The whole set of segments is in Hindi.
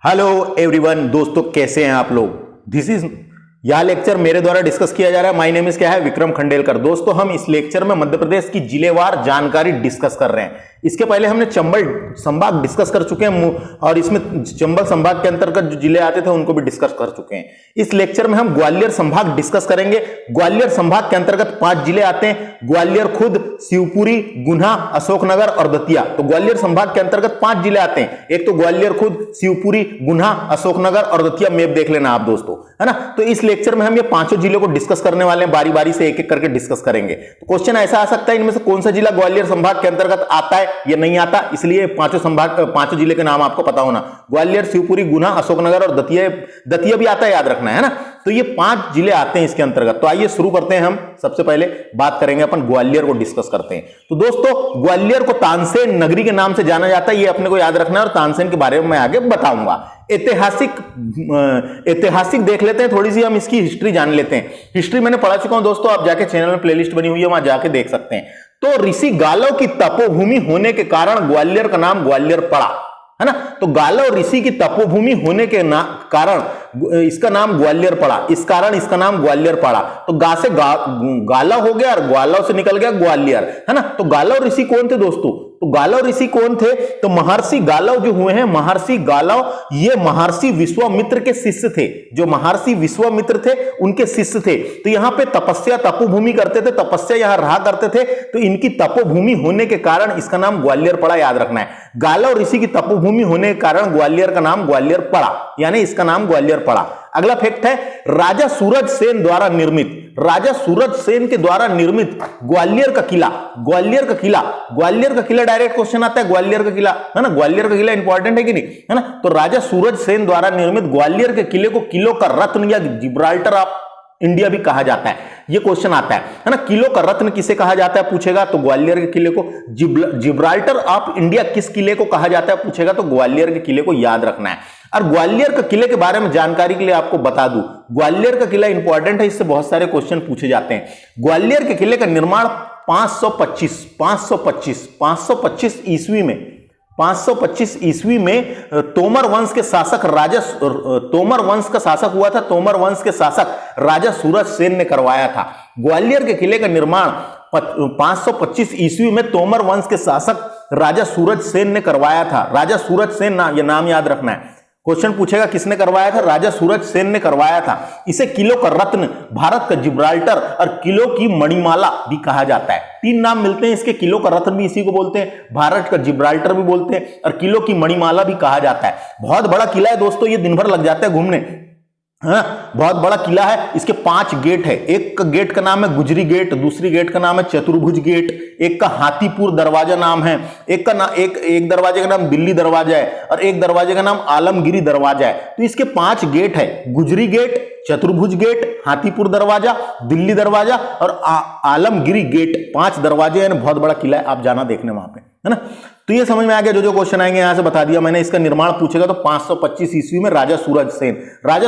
हेलो एवरीवन, दोस्तों कैसे हैं आप लोग। दिस इज यह लेक्चर मेरे द्वारा डिस्कस किया जा रहा है। माय नेम इज क्या है, विक्रम खंडेलकर। दोस्तों हम इस लेक्चर में मध्य प्रदेश की जिलेवार जानकारी डिस्कस कर रहे हैं। इसके पहले हमने चंबल संभाग डिस्कस कर चुके हैं और इसमें चंबल संभाग के अंतर्गत जो जिले आते थे उनको भी डिस्कस कर चुके हैं। इस लेक्चर में हम ग्वालियर संभाग डिस्कस करेंगे। ग्वालियर संभाग के अंतर्गत 5 जिले आते हैं: ग्वालियर खुद, शिवपुरी, गुना, अशोकनगर और दतिया। तो ग्वालियर संभाग के अंतर्गत 5 जिले आते हैं। एक तो ग्वालियर खुद, शिवपुरी, गुना, अशोकनगर और दतिया। मैप देख लेना आप दोस्तों, है ना। तो इस लेक्चर में हम ये 5 जिलों को डिस्कस करने वाले हैं। बारी बारी से एक एक करके डिस्कस करेंगे। तो क्वेश्चन ऐसा आ सकता है, इनमें से कौन सा जिला ग्वालियर संभाग के अंतर्गत आता है या नहीं आता, इसलिए 5 जिले के नाम आपको पता होना: ग्वालियर, शिवपुरी, गुना, अशोकनगर और दतिया भी आता है, याद रखना है ना। तो ये 5 जिले आते हैं इसके अंतर्गत। तो आइए शुरू करते हैं। हम सबसे पहले बात करेंगे, अपन ग्वालियर को डिस्कस करते हैं। तो दोस्तों ग्वालियर को तानसेन नगरी के नाम से जाना जाता है, ये अपने को याद रखना है और तानसेन के बारे में मैं आगे बताऊंगा। ऐतिहासिक देख लेते हैं, थोड़ी सी हम इसकी हिस्ट्री जान लेते हैं। हिस्ट्री मैंने पढ़ा चुका हूं दोस्तों, आप जाके चैनल में प्लेलिस्ट बनी हुई है, वहां जाके देख सकते हैं। तो ऋषि गालव की तपोभूमि होने के कारण ग्वालियर का नाम ग्वालियर पड़ा, है ना। तो गालव ऋषि की तपोभूमि होने के कारण इसका नाम ग्वालियर पड़ा। इस कारण इसका नाम ग्वालियर पड़ा। तो गा से गालव हो गया और ग्वालव से निकल गया ग्वालियर, है ना। तो गालव ऋषि कौन थे दोस्तों? तो गालव ऋषि कौन थे? तो महर्षि गालव जो हुए हैं, महर्षि गालव ये महर्षि विश्वामित्र के शिष्य थे। जो महर्षि विश्वामित्र थे उनके शिष्य थे। तो यहां पे तपस्या तपोभूमि करते थे, तपस्या यहां रहा करते थे। तो इनकी तपोभूमि होने के कारण इसका नाम ग्वालियर पड़ा, याद रखना है। गालव ऋषि की तपोभूमि होने के कारण ग्वालियर का नाम ग्वालियर पड़ा, यानी इसका नाम ग्वालियर पड़ा। अगला फैक्ट है, राजा सूरज सेन द्वारा निर्मित, राजा सूरज सेन के द्वारा निर्मित ग्वालियर का किला। ग्वालियर का किला, ग्वालियर का किला डायरेक्ट क्वेश्चन आता है। ग्वालियर का किला, है ना, ग्वालियर का किला इंपॉर्टेंट है कि नहीं, है ना। तो राजा सूरज सेन द्वारा निर्मित ग्वालियर के किले को किलो का रत्न या जिब्राल्टर ऑफ इंडिया भी कहा जाता है। ये क्वेश्चन आता है ना। किलो का रत्न किसे कहा जाता है पूछेगा तो ग्वालियर के किले को। जिब्राल्टर ऑफ इंडिया किस किले को कहा जाता है पूछेगा तो ग्वालियर के किले को याद रखना है। और ग्वालियर के किले के बारे में जानकारी के लिए आपको बता दूं, ग्वालियर का किला इंपॉर्टेंट है, इससे बहुत सारे क्वेश्चन पूछे जाते हैं। ग्वालियर के किले का निर्माण 525 ईस्वी में 525 ईस्वी में तोमर वंश के शासक राजा तोमर वंश का शासक हुआ था। तोमर वंश के शासक राजा सूरज सेन ने करवाया था। ग्वालियर के किले का निर्माण 525 ईस्वी में तोमर वंश के शासक राजा सूरज सेन ने करवाया था। राजा सूरज सेन ये नाम याद रखना है। क्वेश्चन पूछेगा किसने करवाया था? राजा सूरज सेन ने करवाया था। इसे किलो का रत्न, भारत का जिब्राल्टर और किलो की मणिमाला भी कहा जाता है। 3 नाम मिलते हैं इसके। किलो का रत्न भी इसी को बोलते हैं, भारत का जिब्राल्टर भी बोलते हैं और किलो की मणिमाला भी कहा जाता है। बहुत बड़ा किला है दोस्तों, ये दिन भर लग जाता है घूमने, हाँ, बहुत बड़ा किला है। इसके 5 गेट है। एक गेट का नाम है गुजरी गेट, दूसरी गेट का नाम है चतुर्भुज गेट, एक का हाथीपुर दरवाजा नाम है, एक दरवाजे का नाम दिल्ली दरवाजा है और एक दरवाजे का नाम आलमगिरी दरवाजा है। तो इसके 5 गेट है: गुजरी गेट, चतुर्भुज गेट, हाथीपुर दरवाजा, दिल्ली दरवाजा और आलमगिरी गेट। 5 दरवाजे हैं, बहुत बड़ा किला है, आप जाना देखने वहां पे, है ना। तो ये समझ में आ गया। जो क्वेश्चन आएंगे यहां से बता दिया मैंने। इसका निर्माण पूछेगा तो 525 ईस्वी में राजा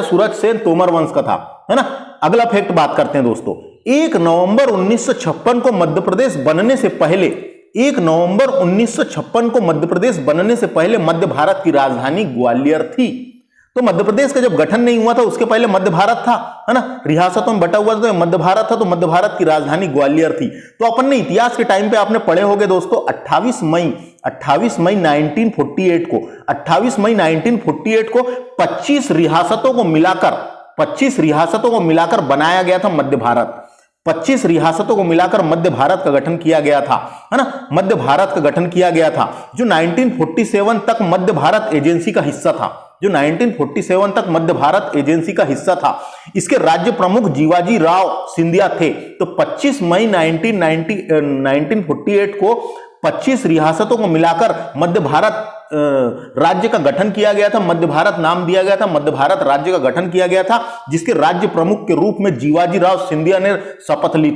सूरज सेन तोमर वंश का था, है ना। अगला फैक्ट बात करते हैं दोस्तों। 1 नवंबर 1956 को मध्य प्रदेश बनने से पहले 1 नवंबर 1956 को मध्य प्रदेश बनने से पहले मध्य भारत की राजधानी ग्वालियर थी। तो मध्य प्रदेश का जब गठन नहीं हुआ था उसके पहले मध्य भारत था, है ना, रियासतों में बटा हुआ था, तो मध्य भारत था। तो मध्य भारत की राजधानी ग्वालियर थी। तो अपन ने इतिहास के टाइम पे आपने पढ़े होंगे दोस्तों, 28 मई 1948 को 25 रियासतों को मिलाकर बनाया गया था मध्य भारत। 25 रियासतों को मिलाकर मध्य भारत का गठन किया गया था, है ना, मध्य भारत का गठन किया गया था, जो 1947 तक मध्य भारत एजेंसी का हिस्सा था। जो 1947 तक मध्य भारत एजेंसी का हिस्सा था। इसके राज्य प्रमुख जीवाजी राव सिंधिया थे। तो 25 मई 1948 को 25 रियासतों को मिलाकर मध्य भारत राज्य का गठन किया गया था। मध्य भारत नाम दिया गया था, मध्य भारत राज्य का गठन किया गया था, जिसके राज्य प्रमुख के रूप में जीवाजी राव सिंधिया ने शपथ ली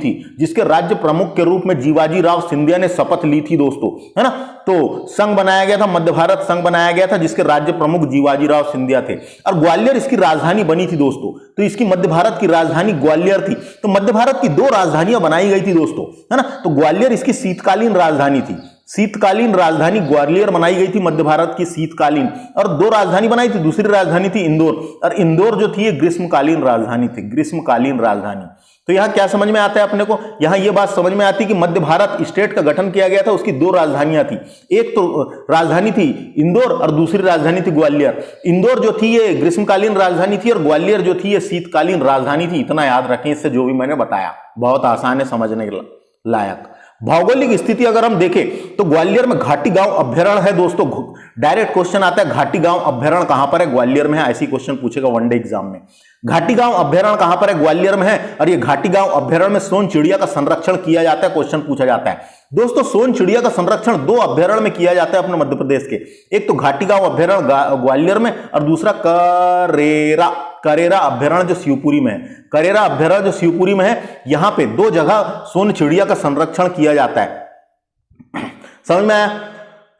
थी। दोस्तों, है ना। तो संघ बनाया गया था, मध्य भारत संघ बनाया गया था, जिसके राज्य प्रमुख जीवाजी राव सिंधिया थे और ग्वालियर इसकी राजधानी बनी थी दोस्तों। तो इसकी मध्य भारत की राजधानी ग्वालियर थी। तो मध्य भारत की 2 राजधानियां बनाई गई थी दोस्तों, है ना। तो ग्वालियर इसकी शीतकालीन राजधानी थी। शीतकालीन राजधानी ग्वालियर बनाई गई थी मध्य भारत की, शीतकालीन, और दो राजधानी बनाई थी, दूसरी राजधानी थी इंदौर, और इंदौर जो थी ये ग्रीष्मकालीन राजधानी थी, ग्रीष्मकालीन राजधानी। तो यहां क्या समझ में आता है अपने को, यहां ये बात समझ में आती है कि मध्य भारत स्टेट का गठन किया गया था, उसकी दो राजधानियां थी, एक तो राजधानी थी इंदौर और दूसरी राजधानी थी ग्वालियर। इंदौर जो थी ये ग्रीष्मकालीन राजधानी थी और ग्वालियर जो थी ये शीतकालीन राजधानी थी। इतना याद रखें, इससे जो भी मैंने बताया बहुत आसान है समझने के लायक। भौगोलिक स्थिति अगर हम देखें तो ग्वालियर में घाटी गांव अभ्यारण्य है दोस्तों। डायरेक्ट क्वेश्चन आता है घाटी गांव अभ्यारण्य कहां पर है, ग्वालियर में है, ऐसी क्वेश्चन पूछेगा वनडे एग्जाम में। घाटी गांव अभ्यारण्य कहां पर है, ग्वालियर में है, और ये घाटी गांव अभ्यारण्य में सोन चिड़िया का संरक्षण किया जाता है, क्वेश्चन पूछा जाता है दोस्तों। सोन चिड़िया का संरक्षण दो अभ्यारण्य में किया जाता है अपने मध्य प्रदेश के, एक तो घाटी गांव अभ्यारण्य ग्वालियर में और दूसरा करेरा अभ्यारण्य जो शिवपुरी में है। करेरा अभ्यारण्य जो शिवपुरी में है, यहां पे दो जगह सोन चिड़िया का संरक्षण किया जाता है। समझ में आया,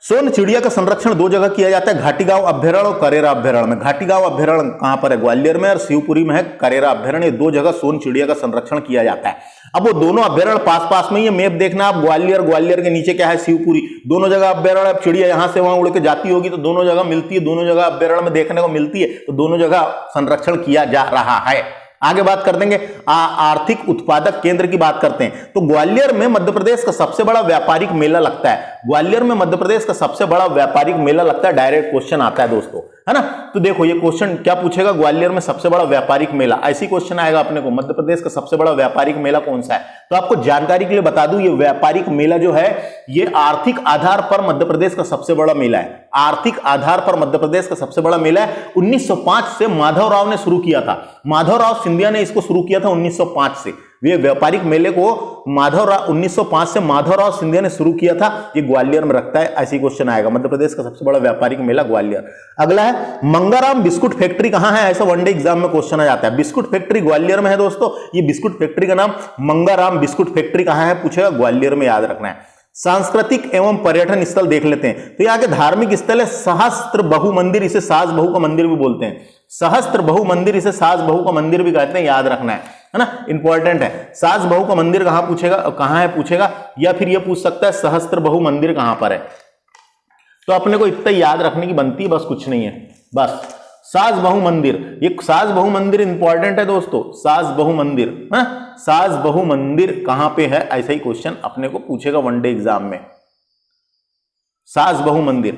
सोन चिड़िया का संरक्षण दो जगह किया जाता है, घाटी गांव अभ्यारण्य और करेरा अभ्यारण्य में। घाटी गांव अभ्यारण्य कहां पर है, ग्वालियर में, और शिवपुरी में है करेरा अभ्यारण्य। दो जगह सोन चिड़िया का संरक्षण किया जाता है। अब वो दोनों अभ्यारण्य पास पास में, ये मैप देखना आप, ग्वालियर के नीचे क्या है, शिवपुरी, दोनों जगह अभ्यारण्य। अब चिड़िया यहां से वहां उड़ के जाती होगी तो दोनों जगह मिलती है, दोनों जगह अभ्यारण्य में देखने को मिलती है, तो दोनों जगह संरक्षण किया जा रहा है। आगे बात कर देंगे आर्थिक उत्पादक केंद्र की बात करते हैं तो ग्वालियर में मध्य प्रदेश का सबसे बड़ा व्यापारिक मेला लगता है। ग्वालियर में मध्य प्रदेश का सबसे बड़ा व्यापारिक मेला लगता है, डायरेक्ट क्वेश्चन आता है दोस्तों, है ना। तो देखो ये क्वेश्चन क्या पूछेगा, ग्वालियर में सबसे बड़ा व्यापारिक मेला, ऐसी क्वेश्चन आएगा अपने को, मध्य प्रदेश का सबसे बड़ा व्यापारिक मेला कौन सा है। तो आपको जानकारी के लिए बता दूं, ये व्यापारिक मेला जो है ये आर्थिक आधार पर मध्य प्रदेश का सबसे बड़ा मेला है। आर्थिक आधार पर मध्य प्रदेश का सबसे बड़ा मेला है। 1905 से माधवराव ने शुरू किया था, माधवराव सिंधिया ने इसको शुरू किया था 1905 से। ये व्यापारिक मेले को 1905 से माधवराव सिंधिया ने शुरू किया था। ये ग्वालियर में रखता है, ऐसी क्वेश्चन आएगा, मध्य प्रदेश का सबसे बड़ा व्यापारिक मेला ग्वालियर। अगला है मंगाराम बिस्कुट फैक्ट्री कहां है, ऐसा वनडे एग्जाम में क्वेश्चन आ जाता है। बिस्कुट फैक्ट्री ग्वालियर में है दोस्तों। ये बिस्कुट फैक्ट्री का नाम मंगाराम बिस्कुट फैक्ट्री कहां है पूछेगा, ग्वालियर में, याद रखना है। सांस्कृतिक एवं पर्यटन स्थल देख लेते हैं तो यहाँ के धार्मिक स्थल है सहस्त्र बहु मंदिर, इसे सास बहू का मंदिर भी बोलते हैं। सहस्त्र बहु मंदिर, इसे सास बहू का मंदिर भी कहते हैं, याद रखना है ना, इंपॉर्टेंट है। सास बहू का मंदिर कहां पूछेगा, कहां है पूछेगा, या फिर यह पूछ सकता है सहस्त्र बहु मंदिर कहां पर है। तो अपने को इतना याद रखने की बनती है, बस कुछ नहीं है, बस सास बहु मंदिर। ये सास बहु मंदिर इंपॉर्टेंट है दोस्तों, सास बहु मंदिर, है सास बहु मंदिर कहां पे है, ऐसा ही क्वेश्चन अपने को पूछेगा वनडे एग्जाम में। सास बहु मंदिर,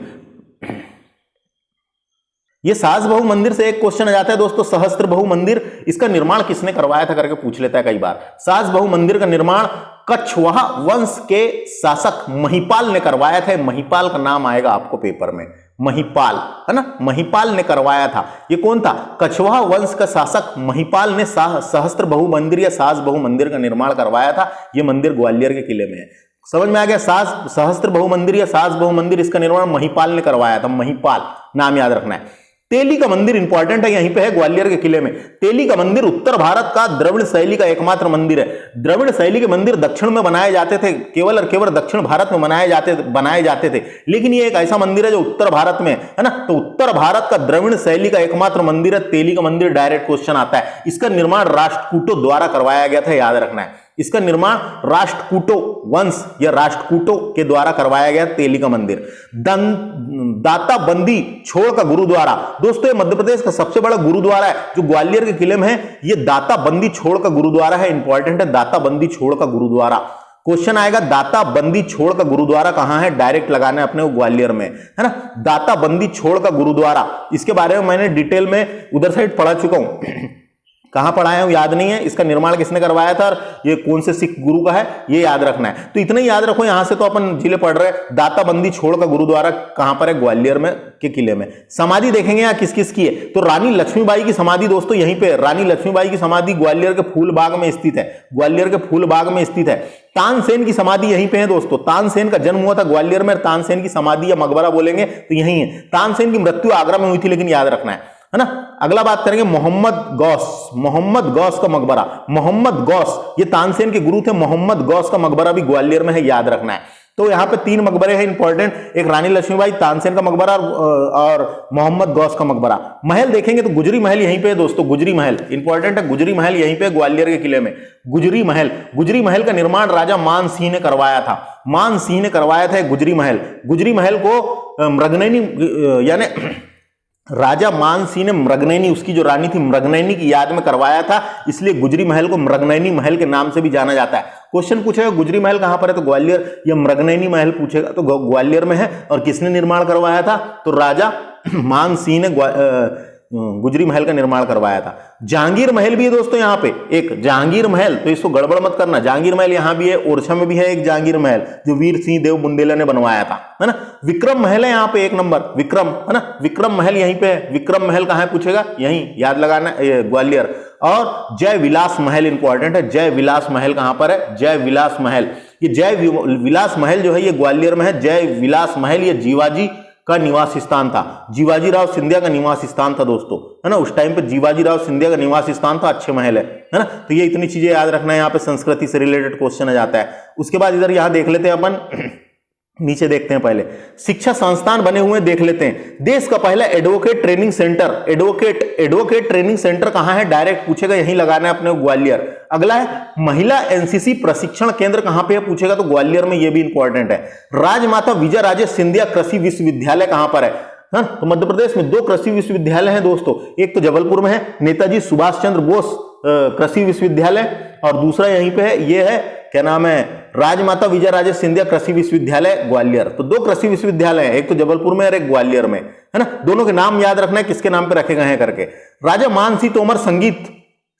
ये सास बहु मंदिर से एक क्वेश्चन आ जाता है दोस्तों, सहस्त्र बहु मंदिर, इसका निर्माण किसने करवाया था करके पूछ लेता है कई बार। सास बहु मंदिर का निर्माण कछवाहा वंश के शासक महिपाल ने करवाया था। महिपाल का नाम आएगा आपको पेपर में, महिपाल, है ना, महिपाल ने करवाया था। ये कौन था, कछवाहा वंश का शासक महिपाल ने सहस्त्र बहु मंदिर या सास बहु मंदिर का निर्माण करवाया था। ये मंदिर ग्वालियर के किले में है। समझ में आ गया, सहस्त्र बहु मंदिर या सास बहु मंदिर, इसका निर्माण महिपाल ने करवाया था, महिपाल नाम याद रखना है। तेली का मंदिर इंपॉर्टेंट है, यहीं पे है ग्वालियर के किले में। तेली का मंदिर उत्तर भारत का द्रविड़ शैली का एकमात्र मंदिर है। द्रविड़ शैली के मंदिर दक्षिण में बनाए जाते थे, केवल और केवल दक्षिण भारत में बनाए जाते थे, लेकिन ये एक ऐसा मंदिर है जो उत्तर भारत में है ना। तो उत्तर भारत का द्रविड़ शैली का एकमात्र मंदिर है तेली का मंदिर, डायरेक्ट क्वेश्चन आता है। इसका निर्माण राष्ट्रकूटों द्वारा करवाया गया था, याद रखना है। इसका निर्माण राष्ट्रकूटों वंश या राष्ट्रकूटों के द्वारा करवाया गया तेली का मंदिर। दाता बंदी छोड़ का गुरुद्वारा, दोस्तों ये मध्य प्रदेश का सबसे बड़ा गुरुद्वारा है जो ग्वालियर के किले में है। ये दाता बंदी छोड़ का गुरुद्वारा है, इंपॉर्टेंट है, दाता बंदी छोड़ का गुरुद्वारा। क्वेश्चन आएगा दाता बंदी छोड़ का गुरुद्वारा कहां है, डायरेक्ट लगाना है अपने को, ग्वालियर में, है ना। दाता बंदी छोड़ का गुरुद्वारा, इसके बारे में मैंने डिटेल में उधर साइड पढ़ा चुका हूं, कहां पढ़ाया हूं याद नहीं है। इसका निर्माण किसने करवाया था और ये कौन से सिख गुरु का है, ये याद रखना है। तो इतना ही याद रखो, यहां से तो अपन जिले पढ़ रहे हैं। दाता बंदी छोड़ का गुरुद्वारा कहां पर है, ग्वालियर में के किले में। समाधि देखेंगे यहाँ किस किस की है, तो रानी लक्ष्मीबाई की समाधि दोस्तों यहीं पे, रानी लक्ष्मीबाई की समाधि ग्वालियर के फूलबाग में स्थित है, ग्वालियर के फूलबाग में स्थित है। तानसेन की समाधि यहीं पे है दोस्तों, तानसेन का जन्म हुआ था ग्वालियर में, तानसेन की समाधि या मकबरा बोलेंगे तो यहीं है। तानसेन की मृत्यु आगरा में हुई थी, लेकिन याद रखना है ना। अगला बात करेंगे मोहम्मद गौस का मकबरा। मोहम्मद गौस ये तानसेन के गुरु थे, मोहम्मद गौस का मकबरा भी ग्वालियर में है, याद रखना है। तो यहाँ पे 3 मकबरे हैं इंपॉर्टेंट, एक रानी लक्ष्मीबाई, तानसेन का मकबरा और मोहम्मद गौस का मकबरा। महल देखेंगे तो गुजरी महल यहीं पे है दोस्तों, गुजरी महल इंपॉर्टेंट है, गुजरी महल यहीं पे ग्वालियर के किले में। गुजरी महल का निर्माण राजा मान सिंह ने करवाया था, मान सिंह ने करवाया था गुजरी महल। गुजरी महल को मृगनयनी यानी राजा मान सिंह ने मृगनयनी, उसकी जो रानी थी मृगनयनी की याद में करवाया था, इसलिए गुजरी महल को मृगनयनी महल के नाम से भी जाना जाता है। क्वेश्चन पूछेगा गुजरी महल कहां पर है तो ग्वालियर, या मृगनयनी महल पूछेगा तो ग्वालियर में है। और किसने निर्माण करवाया था तो राजा मान सिंह ने गुजरी महल का निर्माण करवाया था। जहांगीर महल भी है दोस्तों यहाँ पे, एक जहांगीर महल, तो इसको गड़बड़ मत करना, जहांगीर महल यहाँ भी है, ओरछा में भी है एक जहांगीर महल जो वीर सिंह देव बुंदेला ने बनवाया था, है ना। विक्रम महल है यहाँ पे 1 नंबर, विक्रम, है ना, विक्रम महल यहीं पे है। विक्रम महल कहाँ है पूछेगा, यहीं याद लगाना, ग्वालियर। और जय विलास महल इंपॉर्टेंट है, जय विलास महल कहां पर है, जय विलास महल, ये जय विलास महल जो है ये ग्वालियर में है। जय विलास महल ये जीवाजी का निवास स्थान था, जीवाजी राव सिंधिया का निवास स्थान था दोस्तों, है ना। उस टाइम पे जीवाजी राव सिंधिया का निवास स्थान था, अच्छे महल है ना। तो ये इतनी चीजें याद रखना है, यहाँ पे संस्कृति से रिलेटेड क्वेश्चन आ जाता है। उसके बाद इधर यहाँ देख लेते हैं अपन, नीचे देखते हैं, पहले शिक्षा संस्थान बने हुए देख लेते हैं। देश का पहला advocate training centre, advocate training centre कहां है, डायरेक्ट पूछेगा, यहीं लगाना है अपने ग्वालियर। अगला है महिला एनसीसी प्रशिक्षण केंद्र कहां पे है पूछेगा तो ग्वालियर में, ये भी इंपॉर्टेंट है। राजमाता विजय राजे सिंधिया कृषि विश्वविद्यालय कहां पर है, तो मध्य प्रदेश में 2 कृषि विश्वविद्यालय हैं दोस्तों, एक तो जबलपुर में है नेताजी सुभाष चंद्र बोस कृषि विश्वविद्यालय, और दूसरा यहीं पे है, ये है क्या नाम है, राजमाता विजय राजे सिंधिया कृषि विश्वविद्यालय ग्वालियर। तो 2 कृषि विश्वविद्यालय हैं, एक तो जबलपुर में और एक ग्वालियर में, है ना। दोनों के नाम याद रखना है किसके नाम पे रखे गए हैं करके। राजा मान सिंह तोमर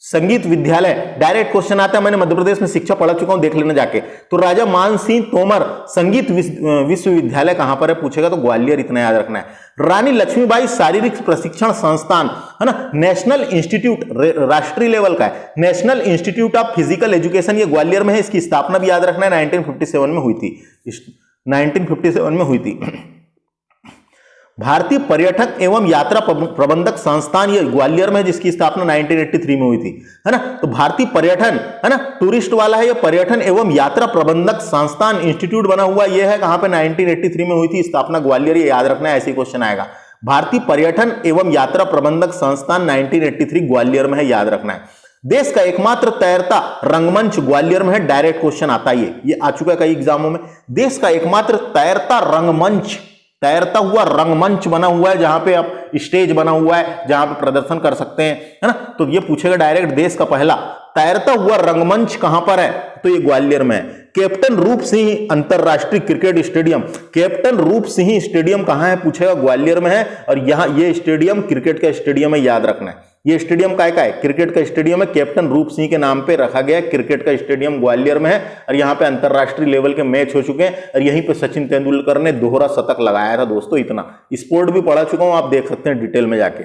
संगीत विद्यालय, डायरेक्ट क्वेश्चन आता है, मैंने मध्य प्रदेश में शिक्षा पढ़ा चुका हूं, देख लेना जाके। तो राजा मान सिंह तोमर संगीत विश्वविद्यालय कहां पर है पूछेगा तो ग्वालियर, इतना याद रखना है। रानी लक्ष्मीबाई शारीरिक प्रशिक्षण संस्थान, है ना, नेशनल इंस्टीट्यूट, राष्ट्रीय लेवल का है, national institute of physical education, ये ग्वालियर में है। इसकी स्थापना भी याद रखना है, 1957 में हुई थी, 1957 में हुई थी। भारतीय पर्यटक एवं यात्रा प्रबंधक संस्थान, ये ग्वालियर में, जिसकी स्थापना 1983 में हुई थी, है ना। तो भारतीय पर्यटन, है ना, टूरिस्ट वाला है, ये पर्यटन एवं यात्रा प्रबंधक संस्थान इंस्टीट्यूट बना हुआ, ये है कहां पे, 1983 में हुई थी स्थापना, ग्वालियर, ये याद रखना है, ऐसे क्वेश्चन आएगा। भारतीय पर्यटन एवं यात्रा प्रबंधक संस्थान 1983 ग्वालियर में है, याद रखना है। देश का एकमात्र तैरता रंगमंच ग्वालियर में है, डायरेक्ट क्वेश्चन आता है, ये आ चुका है कई एग्जामों में। देश का एकमात्र तैरता रंगमंच, तैरता हुआ रंगमंच बना हुआ है, जहां पे आप स्टेज बना हुआ है, जहां पे प्रदर्शन कर सकते हैं, है ना। तो ये पूछेगा डायरेक्ट, देश का पहला तैरता हुआ रंगमंच कहां पर है तो ये ग्वालियर में है। कैप्टन रूप सिंह अंतरराष्ट्रीय क्रिकेट स्टेडियम, कैप्टन रूप सिंह स्टेडियम कहां है पूछेगा, ग्वालियर में है। और यहां ये स्टेडियम क्रिकेट का स्टेडियम है, याद रखना है। ये स्टेडियम का है, क्रिकेट का स्टेडियम है, कैप्टन रूप सिंह के नाम पे रखा गया क्रिकेट का स्टेडियम ग्वालियर में है। और यहाँ पे अंतरराष्ट्रीय लेवल के मैच हो चुके हैं, और यहीं पे सचिन तेंदुलकर ने दोहरा शतक लगाया था दोस्तों, इतना स्पोर्ट भी पढ़ा चुका हूं, आप देख सकते हैं डिटेल में जाके।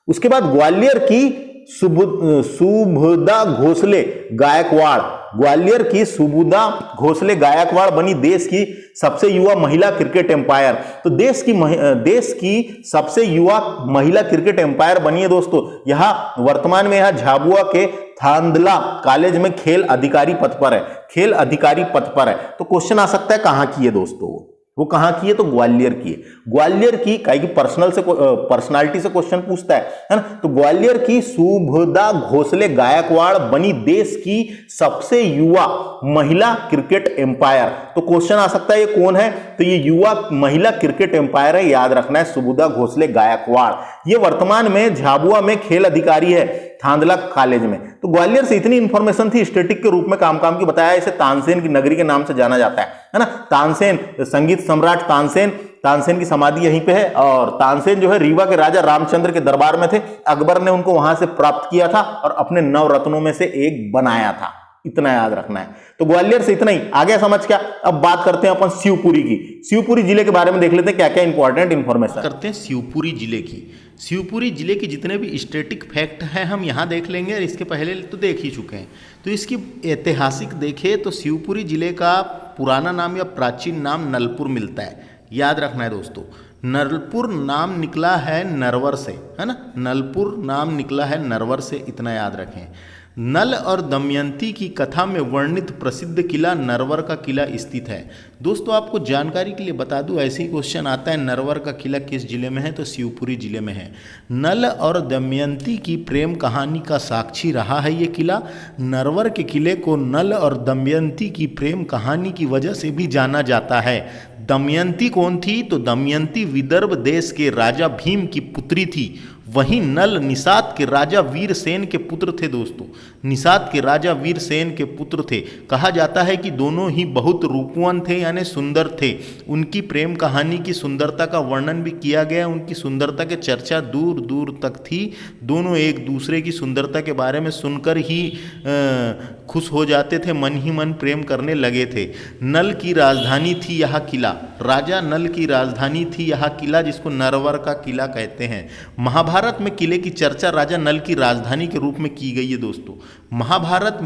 उसके बाद ग्वालियर की सुबुदा घोसले गायकवाड़, ग्वालियर की सुबुदा घोसले गायकवाड़ बनी देश की सबसे युवा महिला क्रिकेट एम्पायर। तो देश की सबसे युवा महिला क्रिकेट एम्पायर बनी है दोस्तों। यह वर्तमान में यह झाबुआ के थांदला कॉलेज में खेल अधिकारी पद पर है, खेल अधिकारी पद पर है। तो क्वेश्चन आ सकता है कहां की है दोस्तों, वो कहां की है तो ग्वालियर की है। ग्वालियर की काहे की पर्सनालिटी से क्वेश्चन पूछता है ना। तो ग्वालियर की सुबुदा घोसले गायकवाड़ बनी देश की सबसे युवा महिला क्रिकेट एम्पायर। तो क्वेश्चन आ सकता है ये कौन है तो ये युवा महिला क्रिकेट एम्पायर है, याद रखना है, सुबुदा घोसले गायकवाड़। ये वर्तमान में झाबुआ में खेल अधिकारी है थांदला कॉलेज में। तो ग्वालियर से इतनी इंफॉर्मेशन थी, स्टैटिक के रूप में काम की बताया। इसे तानसेन की नगरी के नाम से जाना जाता है ना। तानसेन, संगीत सम्राट तानसेन की समाधि यहीं पे है। और तानसेन जो है रीवा के राजा रामचंद्र के दरबार में थे, अकबर ने उनको वहां से प्राप्त किया था और अपने 9 रत्नों में से एक बनाया था, इतना याद रखना है। तो ग्वालियर से इतना ही, आगे समझ क्या। अब बात करते हैं अपन शिवपुरी की। शिवपुरी जिले के बारे में देख लेते हैं क्या क्या इंपॉर्टेंट इंफॉर्मेशन करते हैं शिवपुरी जिले की। शिवपुरी जिले के जितने भी स्टैटिक फैक्ट हैं हम यहाँ देख लेंगे, और इसके पहले तो देख ही चुके हैं। तो इसकी ऐतिहासिक देखें तो शिवपुरी जिले का पुराना नाम या प्राचीन नाम नलपुर मिलता है, याद रखना है दोस्तों। नलपुर नाम निकला है नरवर से, है ना, नलपुर नाम निकला है नरवर से, इतना याद रखें। नल और दमयंती की कथा में वर्णित प्रसिद्ध किला नरवर का किला स्थित है। दोस्तों आपको जानकारी के लिए बता दूं, ऐसे ही क्वेश्चन आता है, नरवर का किला किस जिले में है, तो शिवपुरी जिले में है। नल और दमयंती की प्रेम कहानी का साक्षी रहा है ये किला। नरवर के किले को नल और दमयंती की प्रेम कहानी की वजह से भी जाना जाता है। दमयंती कौन थी, तो दमयंती विदर्भ देश के राजा भीम की पुत्री थी। वहीं नल निषाद के राजा वीरसेन के पुत्र थे। दोस्तों निषाद के राजा वीरसेन के पुत्र थे। कहा जाता है कि दोनों ही बहुत रूपवान थे, यानी सुंदर थे। उनकी प्रेम कहानी की सुंदरता का वर्णन भी किया गया। उनकी सुंदरता की चर्चा दूर दूर तक थी। दोनों एक दूसरे की सुंदरता के बारे में सुनकर ही खुश हो जाते थे, मन ही मन प्रेम करने लगे थे। नल की राजधानी थी यह किला, राजा नल की राजधानी थी यह किला, जिसको नरवर का किला कहते हैं। महाभारत में किले की चर्चा राजा नल की राजधानी के रूप में की गई है। दोस्तों महाभारत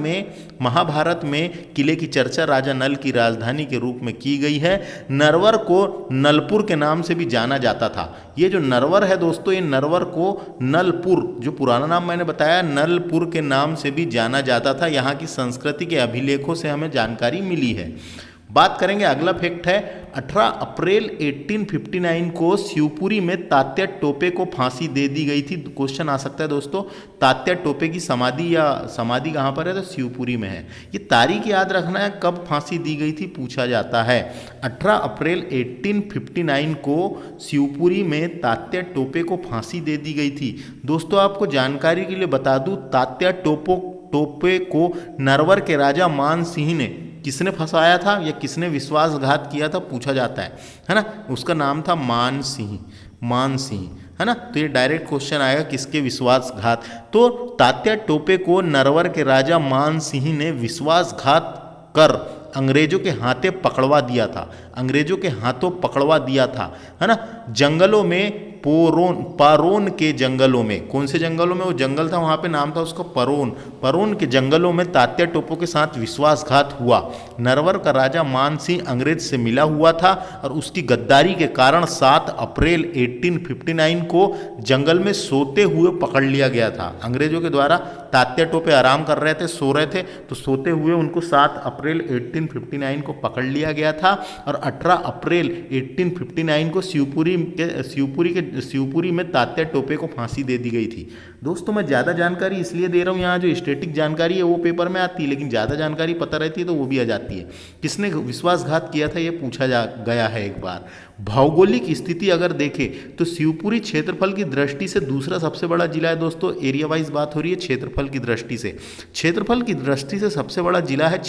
में किले की चर्चा राजा नल की राजधानी के रूप में की गई है। नरवर को नलपुर के नाम से भी जाना जाता था। ये जो नरवर है दोस्तों, ये नरवर को नलपुर, जो पुराना नाम मैंने बताया, नलपुर के नाम से भी जाना जाता था। यहाँ की संस्कृति के अभिलेखों से हमें जानकारी मिली है। बात करेंगे, अगला फैक्ट है 18 अप्रैल 1859 को शिवपुरी में तात्या टोपे को फांसी दे दी गई थी। क्वेश्चन आ सकता है दोस्तों, तात्या टोपे की समाधि कहाँ पर है, तो शिवपुरी में है। ये तारीख याद रखना है, कब फांसी दी गई थी पूछा जाता है। 18 अप्रैल 1859 को शिवपुरी में तात्या टोपे को फांसी दे दी गई थी। दोस्तों आपको जानकारी के लिए बता दूं, तात्या टोपे को नरवर के राजा मान सिंह ने किसने फंसाया था या किसने विश्वासघात किया था पूछा जाता है ना। उसका नाम था मान सिंह, है ना। तो ये डायरेक्ट क्वेश्चन आएगा, किसके विश्वासघात, तो तात्या टोपे को नरवर के राजा मान सिंह ने विश्वासघात कर अंग्रेजों के हाथे पकड़वा दिया था। अंग्रेजों के हाथों पकड़वा दिया था, है ना। जंगलों में पारोन के जंगलों में, कौन से जंगलों में, वो जंगल था वहाँ पे, नाम था उसका परोन के जंगलों में तात्या टोपे के साथ विश्वासघात हुआ। नरवर का राजा मान सिंह अंग्रेज से मिला हुआ था और उसकी गद्दारी के कारण 7 अप्रैल 1859 को जंगल में सोते हुए पकड़ लिया गया था। अंग्रेजों के द्वारा तात्या टोपे आराम कर रहे थे, सो रहे थे, तो सोते हुए उनको 7 अप्रैल 1859 को पकड़ लिया गया था और 18 अप्रैल 1859 को शिवपुरी में तात्या टोपे को फांसी दे दी गई थी। दोस्तों मैं ज़्यादा जानकारी इसलिए दे रहा हूँ, यहाँ जो स्टैटिक जानकारी है वो पेपर में आती है, लेकिन ज़्यादा जानकारी पता रहती है तो वो भी आ जाती है। किसने विश्वासघात किया था ये पूछा गया है एक बार। भौगोलिक स्थिति अगर देखें तो शिवपुरी क्षेत्रफल की दृष्टि से दूसरा सबसे बड़ा जिला है। दोस्तों एरिया वाइज बात हो रही है, क्षेत्रफल की दृष्टि से सबसे बड़ा जिला है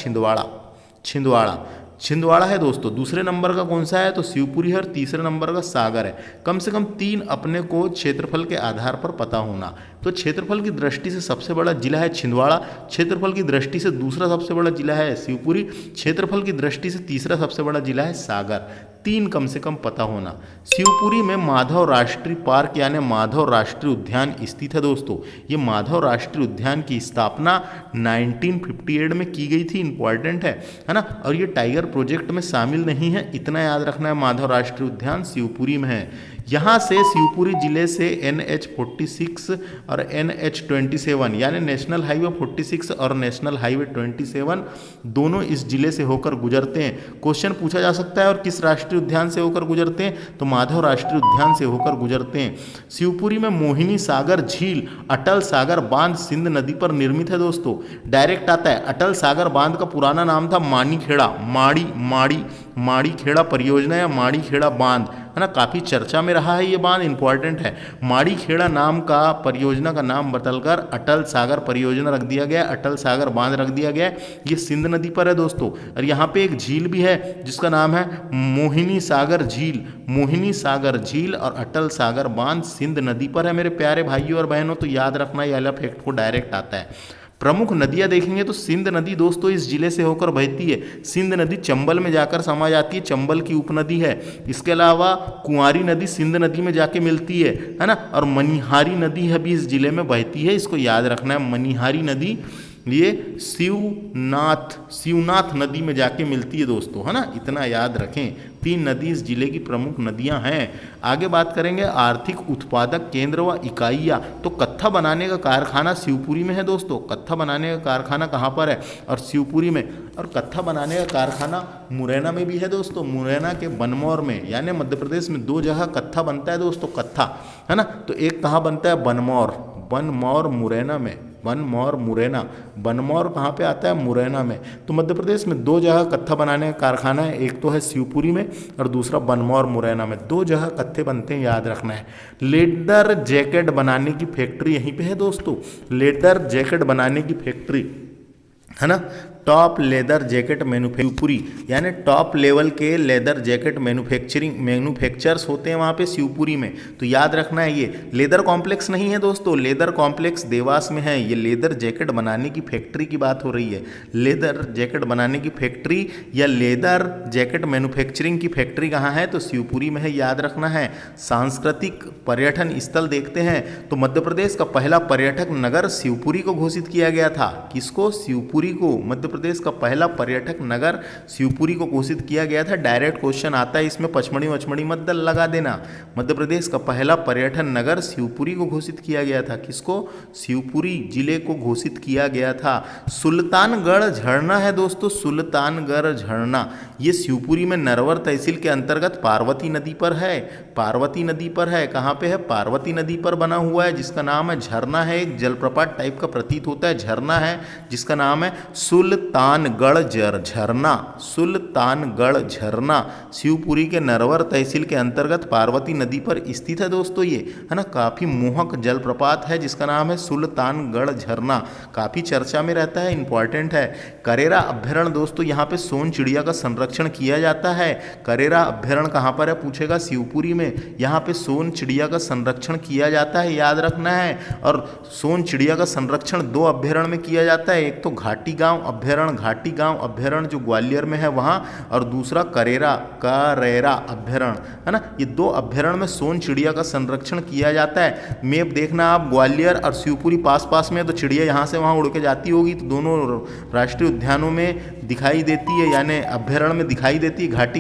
छिंदवाड़ा है दोस्तों। दूसरे नंबर का कौन सा है, तो शिवपुरी है, और तीसरे नंबर का सागर है। कम से कम 3 अपने को क्षेत्रफल के आधार पर पता होना। तो क्षेत्रफल की दृष्टि से सबसे बड़ा जिला है छिंदवाड़ा, क्षेत्रफल की दृष्टि से दूसरा सबसे बड़ा जिला है शिवपुरी, क्षेत्रफल की दृष्टि से तीसरा सबसे बड़ा जिला है सागर। 3 कम से कम पता होना। शिवपुरी में माधव राष्ट्रीय पार्क यानी माधव राष्ट्रीय उद्यान स्थित है। दोस्तों ये माधव राष्ट्रीय उद्यान की स्थापना 1958 में की गई थी, इंपॉर्टेंट है ना। और ये टाइगर प्रोजेक्ट में शामिल नहीं है, इतना याद रखना है। माधव राष्ट्रीय उद्यान शिवपुरी में है। यहाँ से शिवपुरी जिले से NH46 और NH27 यानी नेशनल हाईवे 46 और नेशनल हाईवे 27 दोनों इस जिले से होकर गुजरते हैं। क्वेश्चन पूछा जा सकता है और किस राष्ट्रीय उद्यान से होकर गुजरते हैं, तो माधव राष्ट्रीय उद्यान से होकर गुजरते हैं। शिवपुरी में मोहिनी सागर झील, अटल सागर बांध सिंध नदी पर निर्मित है। दोस्तों डायरेक्ट आता है। अटल सागर बांध का पुराना नाम था माणीखेड़ा, माड़ीखेड़ा परियोजना या माड़ीखेड़ा बांध, है ना। काफ़ी चर्चा में रहा है ये बांध, इंपॉर्टेंट है। माड़ीखेड़ा नाम का परियोजना का नाम बदलकर अटल सागर परियोजना रख दिया गया, अटल सागर बांध रख दिया गया। ये सिंध नदी पर है दोस्तों। और यहाँ पे एक झील भी है जिसका नाम है मोहिनी सागर झील और अटल सागर बांध सिंध नदी पर है मेरे प्यारे भाइयों और बहनों। तो याद रखना ये वाला फैक्ट को डायरेक्ट आता है। प्रमुख नदियां देखेंगे तो सिंध नदी दोस्तों इस जिले से होकर बहती है। सिंध नदी चंबल में जाकर समा जाती है, चंबल की उपनदी है। इसके अलावा कुंवारी नदी सिंध नदी में जाके मिलती है ना। और मनिहारी नदी है भी इस जिले में बहती है, इसको याद रखना है। मनिहारी नदी ये शिवनाथ नदी में जाके मिलती है दोस्तों, है ना, इतना याद रखें। 3 नदी इस जिले की प्रमुख नदियां हैं। आगे बात करेंगे आर्थिक उत्पादक केंद्र व इकाइयाँ। तो कत्था बनाने का कारखाना शिवपुरी में है दोस्तों। कत्था बनाने का कारखाना कहाँ पर है? और शिवपुरी में। और कत्था बनाने का कारखाना मुरैना में भी है दोस्तों, मुरैना के बनमौर में, यानी मध्य प्रदेश में 2 जगह कत्था बनता है दोस्तों, कत्था, है ना। तो एक कहाँ बनता है? बनमौर मुरैना में, बनमौर मुरैना। बनमौर कहाँ पे आता है? मुरैना में। तो मध्य प्रदेश में 2 जगह कत्था बनाने का कारखाना है, एक तो है शिवपुरी में और दूसरा बनमौर मुरैना में। 2 जगह कत्थे बनते हैं, याद रखना है। लेदर जैकेट बनाने की फैक्ट्री यहीं पे है दोस्तों, लेदर जैकेट बनाने की फैक्ट्री, है ना। टॉप लेदर जैकेट मैन्युफैक्चरिंग, यानी टॉप लेवल के लेदर जैकेट मैन्युफैक्चर्स होते हैं वहाँ पे शिवपुरी में। तो याद रखना है, ये लेदर कॉम्प्लेक्स नहीं है दोस्तों, लेदर कॉम्प्लेक्स देवास में है। ये लेदर जैकेट बनाने की फैक्ट्री की बात हो रही है। लेदर जैकेट बनाने की फैक्ट्री या लेदर जैकेट मैन्युफैक्चरिंग की फैक्ट्री कहाँ है? तो शिवपुरी में है, याद रखना है। सांस्कृतिक पर्यटन स्थल देखते हैं तो मध्य प्रदेश का पहला पर्यटक नगर शिवपुरी को घोषित किया गया था। किसको? शिवपुरी को। मध्य प्रदेश का पहला पर्यटक नगर शिवपुरी को घोषित किया गया था। डायरेक्ट क्वेश्चन आता है इसमें, पचमढ़ी मत लगा देना। मध्य प्रदेश का पहला पर्यटन नगर शिवपुरी को घोषित किया गया था। किसको? शिवपुरी जिले को घोषित किया गया था। सुल्तानगढ़ झरना है दोस्तों, सुल्तानगढ़ झरना, ये शिवपुरी में नरवर तहसील के अंतर्गत पार्वती नदी पर है। पार्वती नदी पर है। कहाँ पे है? पार्वती नदी पर बना हुआ है, जिसका नाम है झरना है। एक जलप्रपात टाइप का प्रतीत होता है, झरना है जिसका नाम है सुल्तानगढ़ झरना। सुल्तानगढ़ झरना शिवपुरी के नरवर तहसील के अंतर्गत पार्वती नदी पर स्थित है दोस्तों, ये, है ना। काफ़ी मोहक जलप्रपात है जिसका नाम है सुल्तानगढ़ झरना, काफ़ी चर्चा में रहता है, इंपॉर्टेंट है। करेरा अभ्यारण्य दोस्तों, यहाँ पे सोन चिड़िया का संरक्षण किया जाता है। करेरा अभ्यारण्य कहाँ पर है? पूछेगा, शिवपुरी में। यहाँ पे सोन चिड़िया का संरक्षण किया जाता है, याद रखना है। और सोन चिड़िया का संरक्षण 2 अभ्यारण्य में किया जाता है, एक तो घाटी गांव अभ्यारण्य जो ग्वालियर में है वहाँ, और दूसरा करेरा अभ्यारण्य, है ना। ये 2 अभ्यारण्य में सोन चिड़िया का संरक्षण किया जाता है। मैप देखना आप, ग्वालियर और शिवपुरी पास में है, तो चिड़िया यहाँ से वहाँ उड़ के जाती होगी, तो दोनों राष्ट्रीय उद्यानों में दिखाई देती है, यानी अभ्यारण्य में दिखाई देती है। घाटी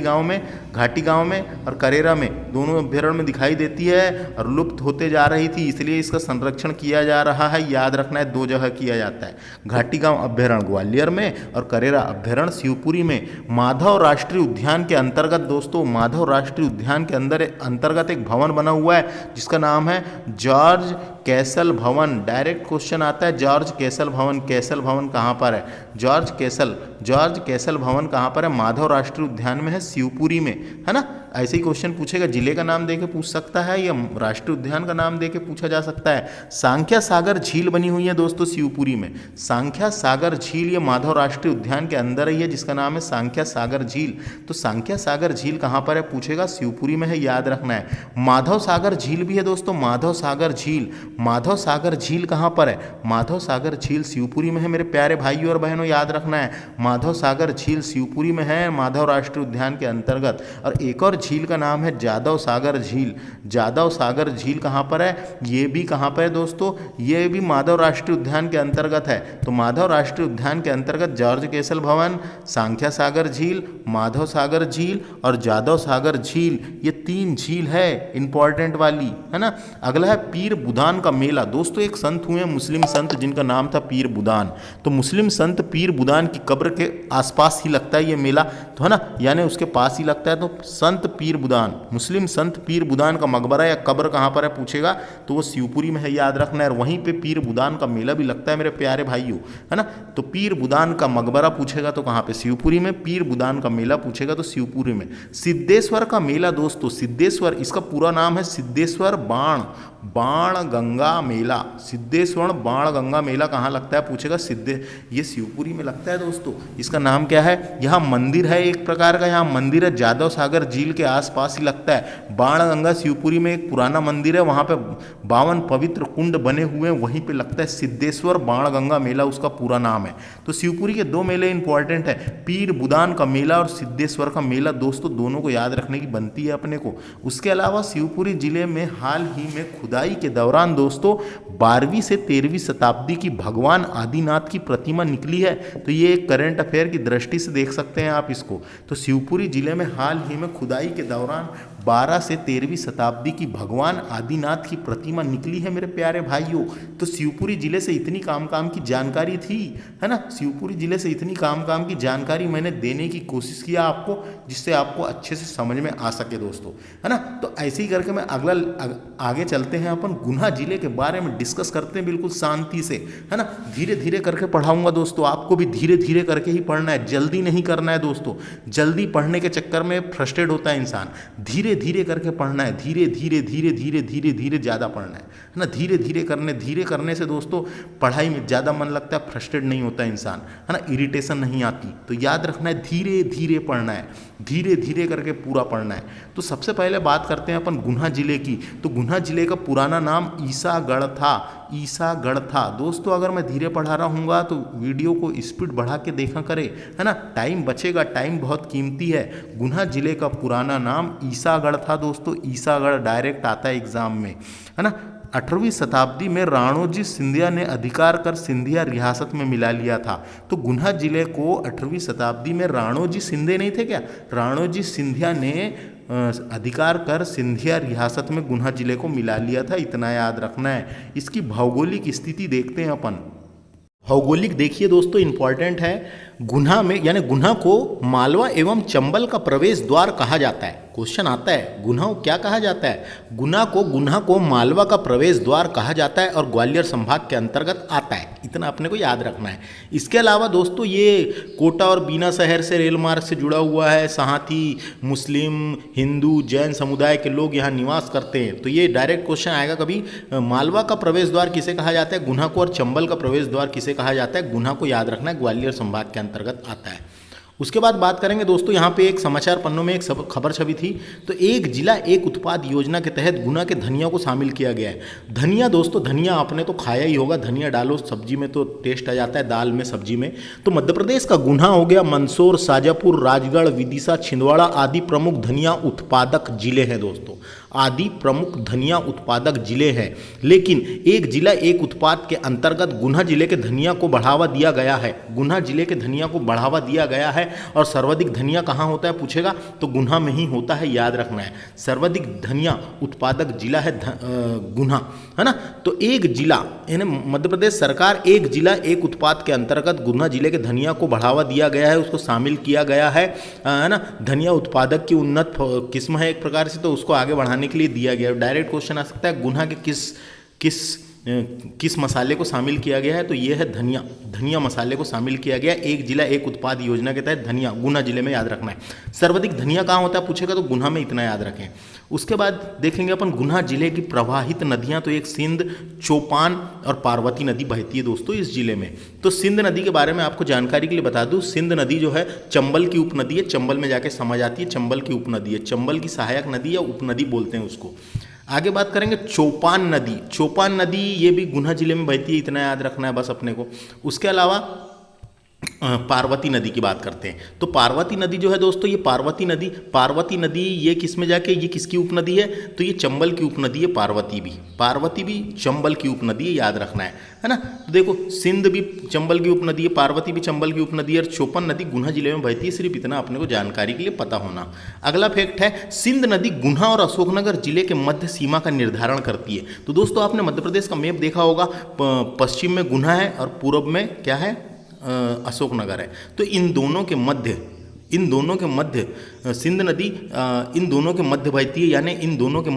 गांव में और करेरा में, दोनों अभ्यारण्य में दिखाई देती है और लुप्त होते जा रही थी, इसलिए इसका संरक्षण किया जा रहा है। याद रखना है, 2 जगह किया जाता है, घाटी गांव अभ्यारण्य ग्वालियर में और करेरा अभ्यारण्य शिवपुरी में। माधव राष्ट्रीय उद्यान के अंतर्गत दोस्तों, माधव राष्ट्रीय उद्यान के अंतर्गत एक भवन बना हुआ है जिसका नाम है जॉर्ज कैसल भवन। डायरेक्ट क्वेश्चन आता है, जॉर्ज कैसल भवन। कैसल भवन कहाँ पर है? जॉर्ज कैसल भवन कहाँ पर है? माधव राष्ट्रीय उद्यान में है, शिवपुरी में, है ना। ऐसे ही क्वेश्चन पूछेगा, जिले का नाम देके पूछ सकता है या राष्ट्रीय उद्यान का नाम देके पूछा जा सकता है। सांख्या सागर झील बनी हुई है दोस्तों शिवपुरी में। सांख्या सागर झील ये माधव राष्ट्रीय उद्यान के अंदर ही है, जिसका नाम है सांख्या सागर झील। तो सांख्या सागर झील कहाँ पर है? पूछेगा, शिवपुरी में है, याद रखना है। माधव सागर झील भी है दोस्तों, माधव सागर झील कहाँ पर है? माधव सागर झील शिवपुरी में है मेरे प्यारे भाइयों और बहनों, याद रखना है। माधव सागर झील शिवपुरी में है, माधव राष्ट्रीय उद्यान के अंतर्गत। और एक और झील का नाम है जादव सागर झील। जादव सागर झील कहाँ पर है? ये भी कहाँ पर है दोस्तों? ये भी माधव राष्ट्रीय उद्यान के अंतर्गत है। तो माधव राष्ट्रीय उद्यान के अंतर्गत जॉर्ज कैसल भवन, सांख्या सागर झील, माधव सागर झील और जादव सागर झील, ये 3 झील है इंपॉर्टेंट वाली, है ना। अगला है पीर बुदान का मेला। दोस्तों एक संत हुए मुस्लिम संत जिनका नाम था पीर बुदान। तो मुस्लिम संत पीर बुदान की कब्र के आसपास ही लगता है ये मेला, तो है ना, यानी उसके पास ही लगता है। तो संत पीर बुदान, मुस्लिम संत पीर बुदान का मकबरा या कब्र कहाँ पर है पूछेगा, तो वो शिवपुरी में है, याद रखना है। और वहीं पे पीर बुदान का मेला भी लगता है मेरे प्यारे भाइयों, है ना। तो पीर बुदान का मकबरा पूछेगा तो कहाँ पे? शिवपुरी में। पीर बुदान का मेला पूछेगा तो शिवपुरी में। सिद्धेश्वर का मेला दोस्तों, सिद्धेश्वर, इसका पूरा नाम है सिद्धेश्वर बाण गंगा मेला। सिद्धेश्वर बाण गंगा मेला कहाँ लगता है पूछेगा? ये शिवपुरी में लगता है दोस्तों। इसका नाम क्या है? यहाँ मंदिर है एक प्रकार का, यहाँ मंदिर है, जादव सागर झील के आसपास ही लगता है। बाण गंगा शिवपुरी में एक पुराना मंदिर है, वहाँ पे 52 पवित्र कुंड बने हुए हैं, वहीं पे लगता है सिद्धेश्वर बाण गंगा मेला, उसका पूरा नाम है। तो शिवपुरी के 2 मेले इंपॉर्टेंट है, पीर बुदान का मेला और सिद्धेश्वर का मेला दोस्तों, दोनों को याद रखने की बनती है अपने को। उसके अलावा शिवपुरी जिले में हाल ही में खुदा खुदाई के दौरान दोस्तों 12वीं से 13वीं शताब्दी की भगवान आदिनाथ की प्रतिमा निकली है। तो ये एक करंट अफेयर की दृष्टि से देख सकते हैं आप इसको। तो शिवपुरी जिले में हाल ही में खुदाई के दौरान 12 से 13वीं शताब्दी की भगवान आदिनाथ की प्रतिमा निकली है मेरे प्यारे भाइयों। तो शिवपुरी जिले से इतनी काम की जानकारी थी, है ना। शिवपुरी जिले से इतनी काम की जानकारी मैंने देने की कोशिश किया आपको, जिससे आपको अच्छे से समझ में आ सके दोस्तों, है ना। तो ऐसे ही करके मैं आगे चलते हैं, अपन गुना जिले के बारे में डिस्कस करते हैं बिल्कुल शांति से, है ना। धीरे धीरे करके पढ़ाऊंगा दोस्तों, आपको भी धीरे धीरे करके ही पढ़ना है, जल्दी नहीं करना है दोस्तों। जल्दी पढ़ने के चक्कर में फ्रस्ट्रेट होता है इंसान। धीरे धीरे करके पढ़ना है, धीरे धीरे धीरे धीरे धीरे धीरे ज़्यादा पढ़ना है ना। धीरे धीरे करने से दोस्तों पढ़ाई में ज़्यादा मन लगता है, फ्रस्ट्रेट नहीं होता इंसान, है ना, इरिटेशन नहीं आती। तो याद रखना है, धीरे धीरे पढ़ना है, धीरे धीरे करके पूरा पढ़ना है। तो सबसे पहले बात करते हैं अपन गुना जिले की। तो गुना जिले का पुराना नाम ईसागढ़ था, ईसागढ़ था दोस्तों। अगर मैं धीरे पढ़ा रहा हूँगा तो वीडियो को स्पीड बढ़ा के देखा करे, है ना, टाइम बचेगा, टाइम बहुत कीमती है। गुना जिले का पुराना नाम ईसागढ़ था दोस्तों। ईसागढ़ डायरेक्ट आता है एग्जाम में, है ना। 18वीं शताब्दी में राणोजी सिंधिया ने अधिकार कर सिंधिया रियासत में मिला लिया था। तो गुना जिले को 18वीं शताब्दी में राणोजी सिंधे नहीं थे क्या, राणोजी सिंधिया ने अधिकार कर सिंधिया रियासत में गुना जिले को मिला लिया था, इतना याद रखना है। इसकी भौगोलिक स्थिति देखते हैं अपन। भौगोलिक देखिए दोस्तों, इंपॉर्टेंट है। गुना में यानी गुना को मालवा एवं चंबल का प्रवेश द्वार कहा जाता है। क्वेश्चन आता है, गुना को क्या कहा जाता है? गुना को मालवा का प्रवेश द्वार कहा जाता है और ग्वालियर संभाग के अंतर्गत आता है, इतना अपने को याद रखना है। इसके अलावा दोस्तों ये कोटा और बीना शहर से रेल मार्ग से जुड़ा हुआ है, साथ ही मुस्लिम, हिंदू, जैन समुदाय के लोग यहाँ निवास करते हैं। तो ये डायरेक्ट क्वेश्चन आएगा कभी, मालवा का प्रवेश द्वार किसे कहा जाता है? गुना को। और चंबल का प्रवेश द्वार किसे कहा जाता है? गुना को। याद रखना है, ग्वालियर संभाग के अंतर्गत आता है। उसके बाद बात करेंगे दोस्तों, यहाँ पे एक समाचार पन्नों में एक खबर छपी थी। तो एक जिला एक उत्पाद योजना के तहत गुना के धनिया को शामिल किया गया है। धनिया दोस्तों, धनिया आपने तो खाया ही होगा, धनिया डालो सब्जी में तो टेस्ट आ जाता है, दाल में, सब्जी में। तो मध्य प्रदेश का गुना हो गया, मंदसौर, शाजापुर, राजगढ़, विदिशा, छिंदवाड़ा आदि प्रमुख धनिया उत्पादक जिले हैं दोस्तों। आदि प्रमुख धनिया उत्पादक जिले हैं। लेकिन एक जिला एक उत्पाद के अंतर्गत गुना जिले के धनिया को बढ़ावा दिया गया है। गुना जिले के धनिया को बढ़ावा दिया गया है। और सर्वाधिक धनिया कहाँ होता है पूछेगा तो गुना में ही होता है, याद रखना है। सर्वाधिक धनिया उत्पादक जिला है गुना, है ना। तो एक जिला यानी मध्य प्रदेश सरकार एक जिला एक उत्पाद के अंतर्गत गुना जिले के धनिया को बढ़ावा दिया गया है, उसको शामिल किया गया है ना। धनिया उत्पादक की उन्नत किस्म है एक प्रकार से, तो उसको आगे बढ़ाने के लिए दिया गया है। डायरेक्ट क्वेश्चन आ सकता है, गुना के किस मसाले को शामिल किया गया है? तो ये है धनिया। धनिया मसाले को शामिल किया गया एक जिला एक उत्पाद योजना के तहत धनिया गुना जिले में, याद रखना है। सर्वाधिक धनिया कहाँ होता है पूछेगा तो गुना में, इतना याद रखें। उसके बाद देखेंगे अपन गुना जिले की प्रवाहित नदियाँ। तो एक सिंध, चौपान और पार्वती नदी बहती है दोस्तों इस जिले में। तो सिंध नदी के बारे में आपको जानकारी के लिए बता दूँ, सिंध नदी जो है चंबल की उपनदी है, चंबल में जाके समा जाती है, चंबल की उपनदी है, चंबल की सहायक नदी या उपनदी बोलते हैं उसको। आगे बात करेंगे चौपान नदी। चौपान नदी ये भी गुना जिले में बहती है, इतना याद रखना है बस अपने को। उसके अलावा पार्वती नदी की बात करते हैं। तो पार्वती नदी जो है दोस्तों, ये पार्वती नदी ये किस में जाके, ये किसकी उपनदी है? तो ये चंबल की उपनदी है। पार्वती भी चंबल की उपनदी है, याद रखना है ना। तो देखो सिंध भी चंबल की उपनदी है, पार्वती भी चंबल की उपनदी है और चौपान नदी गुना जिले में बहती है। सिर्फ इतना अपने को जानकारी के लिए पता होना। अगला फैक्ट है, सिंध नदी गुना और अशोकनगर जिले के मध्य सीमा का निर्धारण करती है। तो दोस्तों आपने मध्य प्रदेश का मैप देखा होगा, पश्चिम में गुना है और पूर्व में क्या है? अशोकनगर है। तो इन दोनों के मध्य सिंध नदी इन दोनों के मध्य बहती है, यानी इन दोनों के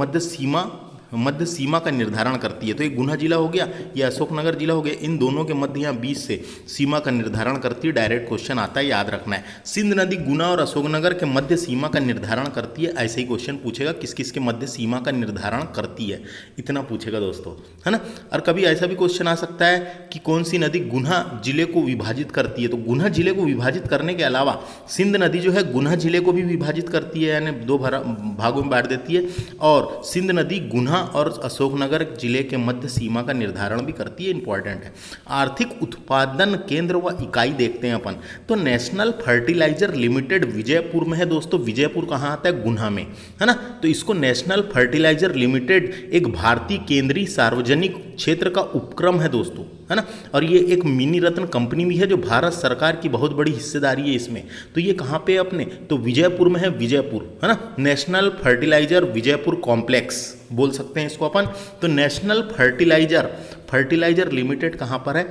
मध्य सीमा का निर्धारण करती है। तो एक गुना जिला हो गया, ये अशोकनगर जिला हो गया, इन दोनों के मध्य यहाँ बीच से सीमा का निर्धारण करती है। डायरेक्ट क्वेश्चन आता है, याद रखना है। सिंध नदी गुना और अशोकनगर के मध्य सीमा का निर्धारण करती है। ऐसे ही क्वेश्चन पूछेगा, किस किस के मध्य सीमा का निर्धारण करती है, इतना पूछेगा दोस्तों, है ना। और कभी ऐसा भी क्वेश्चन आ सकता है कि कौन सी नदी गुना जिले को विभाजित करती है। तो गुना जिले को विभाजित करने के अलावा सिंध नदी जो है गुना जिले को भी विभाजित करती है, यानी दो भागों में बांट देती है। और सिंध नदी गुना गुना और अशोकनगर जिले के मध्य सीमा का निर्धारण भी करती है, इंपॉर्टेंट है। आर्थिक उत्पादन केंद्र व इकाई देखते हैं अपन, तो नेशनल फर्टिलाइजर लिमिटेड विजयपुर में है दोस्तों। विजयपुर कहाँ आता है? गुना में, है ना। तो इसको नेशनल फर्टिलाइजर लिमिटेड एक भारतीय केंद्रीय सार्वजनिक क्षेत्र का उपक्रम है दोस्तों, है ना। और ये एक मिनी रत्न कंपनी भी है जो भारत सरकार की बहुत बड़ी हिस्सेदारी है इसमें। तो ये कहाँ पे है अपने? तो विजयपुर में है, विजयपुर, है ना। नेशनल फर्टिलाइजर विजयपुर कॉम्प्लेक्स बोल सकते हैं इसको अपन। तो नेशनल फर्टिलाइजर लिमिटेड कहाँ पर है?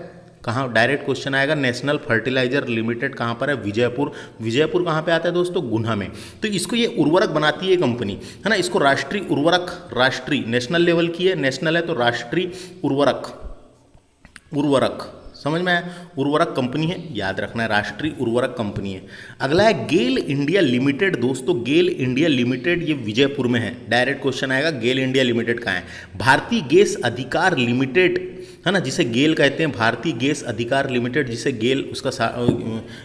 कहाँ? डायरेक्ट क्वेश्चन आएगा, नेशनल फर्टिलाइजर लिमिटेड कहाँ पर है? विजयपुर। विजयपुर कहाँ पे आता है दोस्तों? गुना में। तो इसको ये उर्वरक बनाती है कंपनी, है ना। इसको राष्ट्रीय उर्वरक, राष्ट्रीय नेशनल लेवल की है, नेशनल है तो राष्ट्रीय उर्वरक समझ में आया? उर्वरक कंपनी है, याद रखना है, राष्ट्रीय उर्वरक कंपनी है। अगला है गेल इंडिया लिमिटेड दोस्तों। गेल इंडिया लिमिटेड ये विजयपुर में है, डायरेक्ट क्वेश्चन आएगा। गेल इंडिया लिमिटेड कहाँ है? भारतीय गैस अधिकार लिमिटेड, है ना, जिसे गेल कहते हैं, भारतीय गैस अधिकार लिमिटेड, जिसे गेल उसका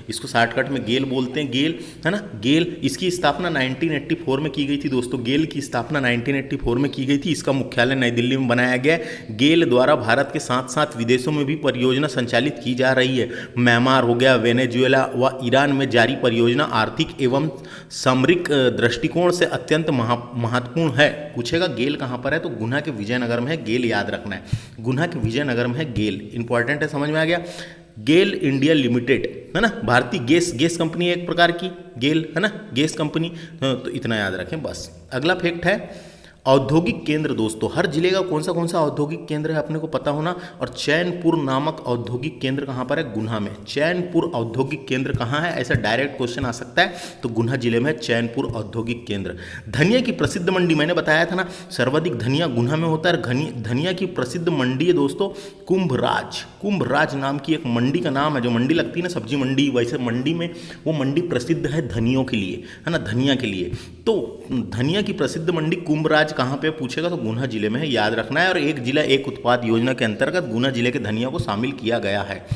इसको शॉर्टकट में गेल बोलते हैं, गेल, है ना। गेल, इसकी स्थापना 1984 में की गई थी दोस्तों। गेल की स्थापना 1984 में की गई थी। इसका मुख्यालय नई दिल्ली में बनाया गया है। गेल द्वारा भारत के साथ साथ विदेशों में भी परियोजना संचालित की जा रही है। म्यांमार हो गया, वेनेजुएला व ईरान में जारी परियोजना आर्थिक एवं सामरिक दृष्टिकोण से अत्यंत महत्वपूर्ण है। पूछेगा गेल कहाँ पर है? तो गुना के विजयनगर में है, गेल याद रखना है। गुना के विजयनगर में है गेल, इंपॉर्टेंट है, समझ में आ गया। गेल इंडिया लिमिटेड, है ना, भारतीय गैस कंपनी है एक प्रकार की, गेल, है ना, गैस कंपनी। तो इतना याद रखें बस। अगला फैक्ट है औद्योगिक केंद्र दोस्तों। हर जिले का कौन सा औद्योगिक केंद्र है अपने को पता होना। और चैनपुर नामक औद्योगिक केंद्र कहाँ पर है? गुना में। चैनपुर औद्योगिक केंद्र कहाँ है? ऐसा डायरेक्ट क्वेश्चन आ सकता है। तो गुना जिले में चैनपुर औद्योगिक केंद्र। धनिया की प्रसिद्ध मंडी, मैंने बताया था ना, सर्वाधिक धनिया गुना में होता है। धनिया की प्रसिद्ध मंडी है दोस्तों कुंभराज नाम की एक मंडी का नाम है। जो मंडी लगती है ना, सब्जी मंडी, वैसे मंडी में वो मंडी प्रसिद्ध है धनियों के लिए, है ना, धनिया के लिए। तो धनिया की प्रसिद्ध मंडी कुंभराज कहाँ पे पूछेगा? तो गुना जिले में है, याद रखना है। और एक जिला एक उत्पाद योजना के अंतर्गत गुना जिले के धनिया को शामिल किया गया है।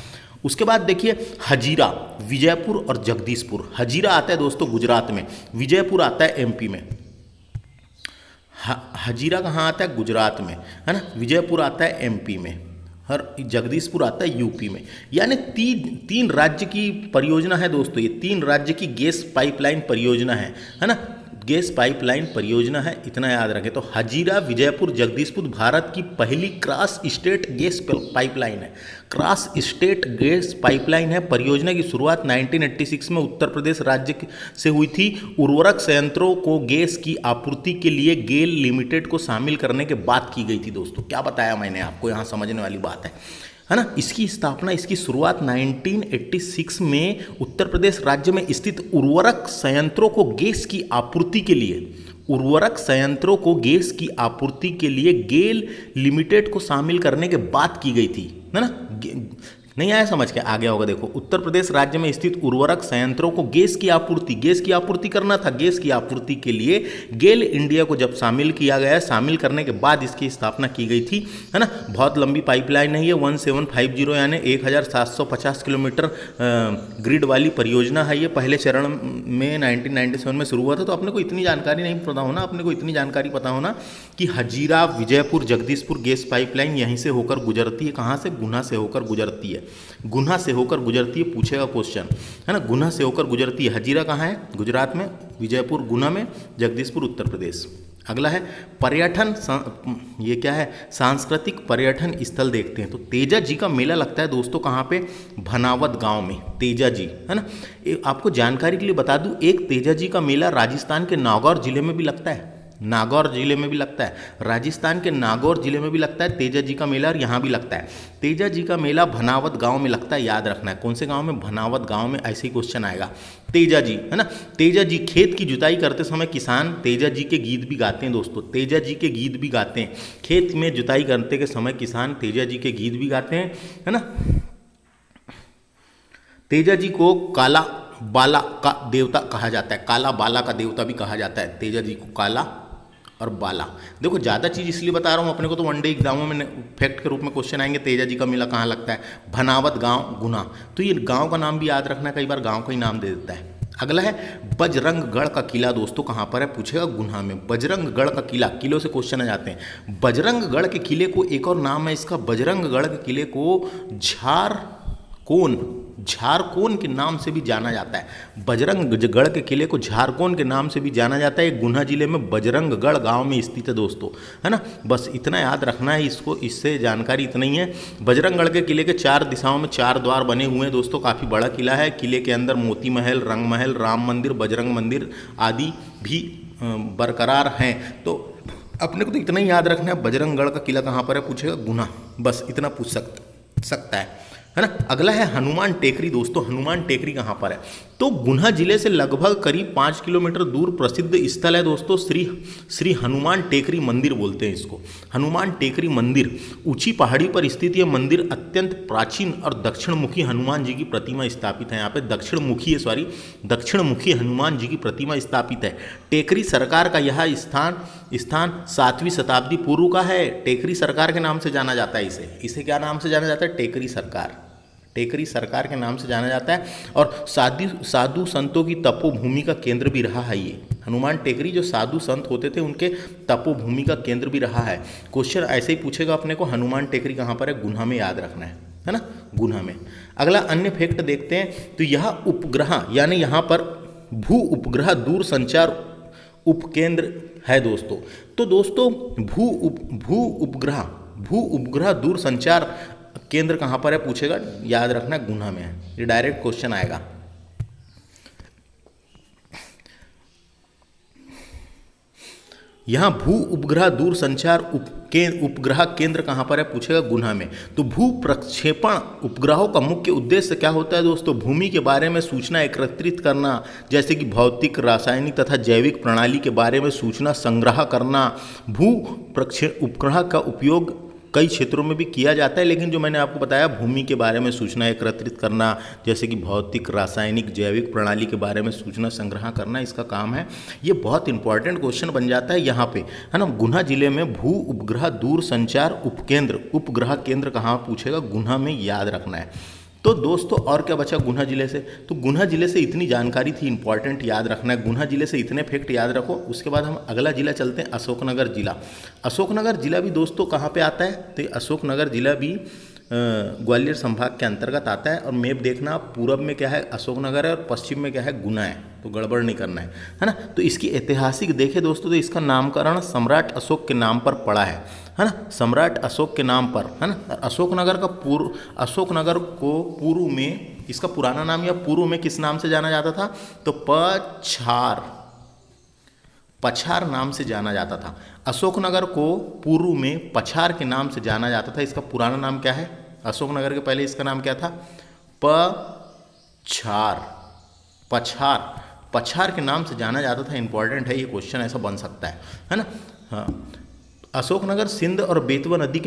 उसके बाद देखिए हजीरा, विजयपुर और जगदीशपुर। हजीरा आता है दोस्तों गुजरात में, विजयपुर आता है एमपी में। हजीरा कहाँ आता है? गुजरात में, है ना। विजयपुर आता है एमपी में, और जगदीशपुर आता है यूपी में। यानी तीन राज्य की परियोजना है दोस्तों। ये 3 राज्य की गैस पाइपलाइन परियोजना है ना, गैस पाइपलाइन परियोजना है, इतना याद रखें। तो हजीरा, विजयपुर, जगदीशपुर भारत की पहली क्रॉस स्टेट गैस पाइपलाइन है। क्रॉस स्टेट गैस पाइपलाइन है। परियोजना की शुरुआत 1986 में उत्तर प्रदेश राज्य से हुई थी। उर्वरक संयंत्रों को गैस की आपूर्ति के लिए गेल लिमिटेड को शामिल करने के बाद की गई थी दोस्तों। क्या बताया मैंने आपको, यहाँ समझने वाली बात है ना। इसकी स्थापना, इसकी शुरुआत 1986 में उत्तर प्रदेश राज्य में स्थित उर्वरक संयंत्रों को गैस की आपूर्ति के लिए गेल लिमिटेड को शामिल करने के बाद की गई थी, है ना। नहीं आया समझ के? आ गया होगा। देखो, उत्तर प्रदेश राज्य में स्थित उर्वरक संयंत्रों को गैस की आपूर्ति करना था। गैस की आपूर्ति के लिए गेल इंडिया को जब शामिल किया गया, शामिल करने के बाद इसकी स्थापना की गई थी, है ना। बहुत लंबी पाइपलाइन है ये, 1750 यानी 1750 किलोमीटर ग्रिड वाली परियोजना है ये। पहले चरण में 1997 में शुरू हुआ था। तो अपने को इतनी जानकारी नहीं पता होना, अपने को इतनी जानकारी पता होना कि हजीरा, विजयपुर, जगदीशपुर गैस पाइपलाइन यहीं से होकर गुजरती है। कहाँ से? गुना से होकर गुजरती है। गुना से होकर गुजरती है, पूछेगा क्वेश्चन, है ना। गुना से होकर गुजरती है। हजीरा कहाँ है? गुजरात में, विजयपुर गुना में, जगदीशपुर उत्तर प्रदेश। अगला है पर्यटन, ये क्या है? सांस्कृतिक पर्यटन स्थल देखते हैं। तो तेजा जी का मेला लगता है दोस्तों कहाँ पे? भनावत गांव में, तेजा जी, है ना। आपको जानकारी के लिए बता दूं, एक तेजा जी का मेला राजस्थान के नागौर जिले में भी लगता है। नागौर जिले में भी लगता है, राजस्थान के नागौर जिले में भी लगता है तेजा जी का मेला, और यहाँ भी लगता है। तेजा जी का मेला भनावत गांव में लगता है, याद रखना है। कौन से गांव में? भनावत गांव में। ऐसे ही क्वेश्चन आएगा। तेजा जी, है ना। तेजा जी खेत की जुताई करते समय किसान तेजा जी के गीत भी गाते हैं दोस्तों। तेजा जी के गीत भी गाते हैं। खेत में जुताई करते के समय किसान तेजा जी के गीत भी गाते हैं, है ना। तेजा जी को काला बाला का देवता कहा जाता है। काला बाला का देवता भी कहा जाता है तेजा जी को, काला और बाला। देखो ज़्यादा चीज़ इसलिए बता रहा हूँ, अपने को तो वनडे एग्जामों में फैक्ट के रूप में क्वेश्चन आएंगे। तेजा जी का मेला कहाँ लगता है? भनावत गांव, गुना। तो ये गांव का नाम भी याद रखना, कई बार गांव का ही नाम दे देता है। अगला है बजरंगगढ़ का किला दोस्तों कहाँ पर है, पूछेगा गुना में। बजरंगगढ़ का किला, किलों से क्वेश्चन आ जाते हैं। बजरंगगढ़ के किले को एक और नाम है इसका, बजरंगगढ़ के किले को झारकोन के नाम से भी जाना जाता है। बजरंगगढ़ के किले को झारकोन के नाम से भी जाना जाता है। गुना जिले में बजरंगगढ़ गांव में स्थित है दोस्तों, है ना। बस इतना याद रखना है इसको, इससे जानकारी इतना ही है। बजरंगगढ़ के किले के 4 दिशाओं में 4 द्वार बने हुए हैं दोस्तों, काफ़ी बड़ा किला है। किले के अंदर मोती महल, रंग महल, राम मंदिर, बजरंग मंदिर आदि भी बरकरार हैं। तो अपने को तो इतना ही याद रखना है, बजरंगगढ़ का किला कहाँ पर है, पूछेगा गुना, बस इतना पूछ सकता है ना। अगला है हनुमान टेकरी दोस्तों, हनुमान टेकरी कहाँ पर है, तो गुना जिले से लगभग करीब 5 किलोमीटर दूर प्रसिद्ध स्थल है दोस्तों, श्री हनुमान टेकरी मंदिर बोलते हैं इसको। हनुमान टेकरी मंदिर ऊंची पहाड़ी पर स्थित यह मंदिर अत्यंत प्राचीन और दक्षिणमुखी हनुमान जी की प्रतिमा स्थापित है। यहाँ पे दक्षिणमुखी हनुमान जी की प्रतिमा स्थापित है। टेकरी सरकार का यह स्थान 7वीं शताब्दी पूर्व का है। टेकरी सरकार के नाम से जाना जाता है इसे क्या नाम से जाना जाता है, टेकरी सरकार के नाम से जाना जाता है। और साधु संतों की तपोभूमि का केंद्र भी रहा है ये हनुमान टेकरी, जो साधु संत होते थे उनके तपोभूमि का केंद्र भी रहा है। क्वेश्चन ऐसे ही पूछेगा अपने को, हनुमान टेकरी कहाँ पर है, गुना में याद रखना है ना, गुना में। अगला अन्य फैक्ट देखते हैं, तो यह उपग्रह यानी यहाँ पर भू उपग्रह दूर संचार उपकेंद्र है दोस्तों। तो दोस्तों भू उपग्रह दूर संचार केंद्र कहाँ पर है, पूछेगा, याद रखना गुना में है, ये डायरेक्ट क्वेश्चन आएगा। यहाँ भू उपग्रह दूर संचार उपग्रह केंद्र कहाँ पर है, पूछेगा गुना में। तो भू प्रक्षेपण उपग्रहों का मुख्य उद्देश्य क्या होता है दोस्तों, भूमि के बारे में सूचना एकत्रित करना, जैसे कि भौतिक, रासायनिक तथा जैविक प्रणाली के बारे में सूचना संग्रह करना। भू प्रक्षेपण उपग्रह का उपयोग कई क्षेत्रों में भी किया जाता है, लेकिन जो मैंने आपको बताया भूमि के बारे में सूचना एकत्रित करना, जैसे कि भौतिक, रासायनिक, जैविक प्रणाली के बारे में सूचना संग्रह करना, इसका काम है। ये बहुत इंपॉर्टेंट क्वेश्चन बन जाता है यहाँ पे, है ना। गुना जिले में भू उपग्रह दूर संचार उपग्रह केंद्र कहाँ, पूछेगा गुना में, याद रखना है। तो दोस्तों और क्या बचा गुना जिले से, तो गुना जिले से इतनी जानकारी थी इंपॉर्टेंट, याद रखना है। गुना जिले से इतने फैक्ट याद रखो। उसके बाद हम अगला जिला चलते हैं, अशोकनगर जिला। अशोकनगर जिला भी दोस्तों कहाँ पे आता है, तो अशोकनगर जिला भी ग्वालियर संभाग के अंतर्गत आता है। और मैप देखना, पूरब में क्या है अशोकनगर है और पश्चिम में क्या है गुना है, तो गड़बड़ नहीं करना है ना। तो इसकी ऐतिहासिक देखें दोस्तों, तो इसका नामकरण सम्राट अशोक के नाम पर पड़ा है ना, सम्राट अशोक के नाम पर, है ना। अशोकनगर को पूर्व में, इसका पुराना नाम या पूर्व में किस नाम से जाना जाता था, तो पछार नाम से जाना जाता था। अशोकनगर को पूर्व में पछार के नाम से जाना जाता था। इसका पुराना नाम क्या है, अशोकनगर के पहले इसका नाम क्या था, पछार के नाम से जाना जाता था। इंपॉर्टेंट है ये क्वेश्चन, ऐसा बन सकता है ना। हाँ, अशोकनगर सिंध और बेतवा नदी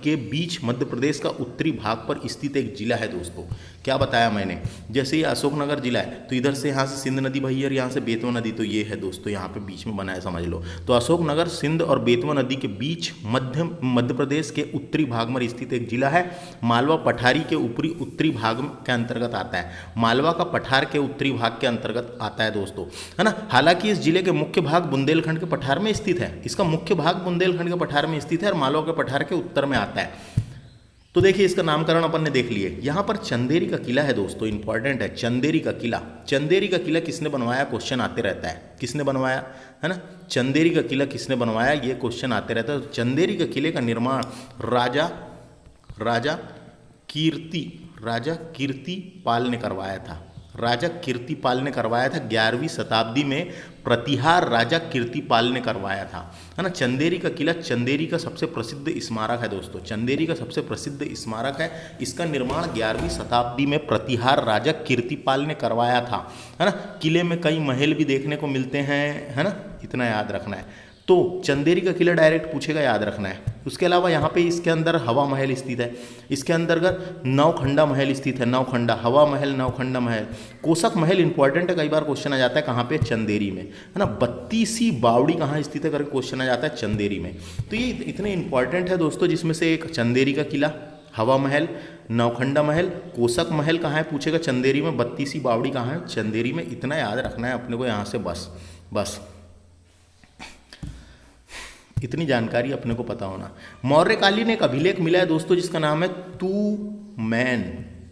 के बीच मध्य प्रदेश का उत्तरी भाग पर स्थित एक जिला है दोस्तों। क्या बताया मैंने, जैसे ये अशोकनगर जिला है तो इधर से यहाँ से सिंध नदी बही और यहाँ से बेतवा नदी, तो ये है दोस्तों यहाँ पे बीच में बना है, समझ लो। तो अशोकनगर सिंध और बेतवा नदी के बीच मध्य प्रदेश के उत्तरी भाग में स्थित एक जिला है। मालवा पठारी के उत्तरी भाग के अंतर्गत आता है। मालवा का पठार के उत्तरी भाग के अंतर्गत आता है दोस्तों, है ना। हालांकि इस जिले के मुख्य भाग बुंदेलखंड के पठार में स्थित है। इसका मुख्य भाग बुंदेलखंड के पठार में स्थित है और मालवा के पठार के उत्तर में आता है। तो देखिए इसका नामकरण अपन ने देख लिए। यहाँ पर चंदेरी का किला है दोस्तों, इंपॉर्टेंट है चंदेरी का किला किसने बनवाया, क्वेश्चन आते रहता है, किसने बनवाया, है ना। चंदेरी का किला किसने बनवाया, ये क्वेश्चन आते रहता है। तो चंदेरी के किले का निर्माण राजा कीर्तिपाल ने करवाया था। राजा कीर्तिपाल ने करवाया था। 11वीं शताब्दी में प्रतिहार राजा कीर्तिपाल ने करवाया था, है ना। चंदेरी का किला चंदेरी का सबसे प्रसिद्ध स्मारक है दोस्तों, चंदेरी का सबसे प्रसिद्ध स्मारक है। इसका निर्माण 11वीं शताब्दी में प्रतिहार राजा कीर्तिपाल ने करवाया था, है ना। किले में कई महल भी देखने को मिलते हैं, है ना, इतना याद रखना है। तो चंदेरी का किला डायरेक्ट पूछेगा, याद रखना है। उसके अलावा यहाँ पे इसके अंदर हवा महल स्थित है। इसके अंतर्गत नवखंडा महल स्थित है, नवखंडा हवा महल, नवखंडा महल। कोसक महल इंपॉर्टेंट है, कई बार क्वेश्चन आ जाता है कहाँ पे, चंदेरी में, है ना। 32वीं बावड़ी कहाँ स्थित है करके क्वेश्चन आ जाता है, चंदेरी में। तो ये इतने इंपॉर्टेंट है दोस्तों, जिसमें से एक चंदेरी का किला, हवा महल, नौखंडा महल, कोसक महल कहाँ है पूछेगा चंदेरी में, 32वीं बावड़ी कहाँ है चंदेरी में। इतना याद रखना है अपने को यहाँ से, बस इतनी जानकारी अपने को पता होना। मौर्यकालीन एक अभिलेख मिला है दोस्तों जिसका नाम है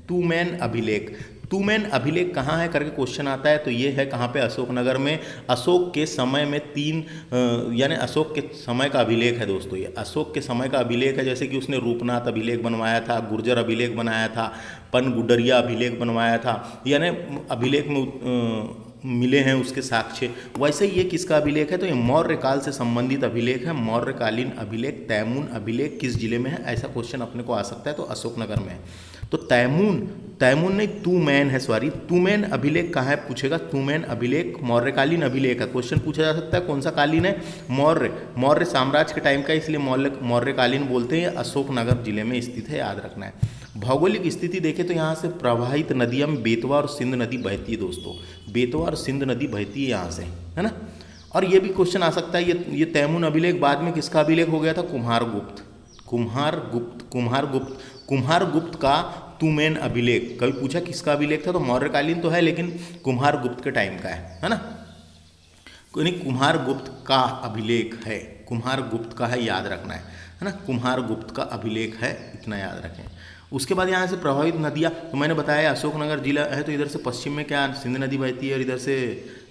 तूमैन अभिलेख। तूमैन अभिलेख कहाँ है करके क्वेश्चन आता है तो ये है कहाँ पे, अशोकनगर में। अशोक के समय में यानी अशोक के समय का अभिलेख है दोस्तों, ये अशोक के समय का अभिलेख है। जैसे कि उसने रूपनाथ अभिलेख बनवाया था, गुर्जर अभिलेख बनाया था, पनगुडरिया अभिलेख बनवाया था, यानी अभिलेख में मिले हैं उसके साक्ष्य। वैसे ही ये किसका अभिलेख है तो ये मौर्य काल से संबंधित अभिलेख है। मौर्यकालीन अभिलेख तैमूर अभिलेख किस जिले में है, ऐसा क्वेश्चन अपने को आ सकता है तो अशोकनगर में है। तो तैमूर नहीं तूमैन है, सॉरी तूमैन अभिलेख कहाँ है पूछेगा। तूमैन अभिलेख मौर्यकालीन अभिलेख है। क्वेश्चन पूछा जा सकता है कौन सा कालीन है, मौर्य साम्राज्य के टाइम का, इसलिए मौर्यकालीन बोलते हैं। अशोकनगर जिले में स्थित है, याद रखना है। भौगोलिक स्थिति देखें तो यहाँ से प्रवाहित नदियाँ में बेतवा और सिंध नदी बहती है दोस्तों, बेतवा और सिंध नदी बहती है यहाँ से, है ना। और ये भी क्वेश्चन आ सकता है, ये तैमूर अभिलेख बाद में किसका अभिलेख हो गया था, कुम्हारगुप्त का तूमैन अभिलेख। कभी पूछा किसका अभिलेख था तो मौर्यकालीन तो है लेकिन कुम्हारगुप्त के टाइम का है ना। कुम्हारगुप्त का अभिलेख है, कुम्हारगुप्त का है, याद रखना है ना। कुम्हारगुप्त का अभिलेख है, इतना याद रखें। उसके बाद यहाँ से प्रभावित नदियाँ तो मैंने बताया अशोकनगर जिला है तो इधर से पश्चिम में क्या सिंध नदी बहती है और इधर से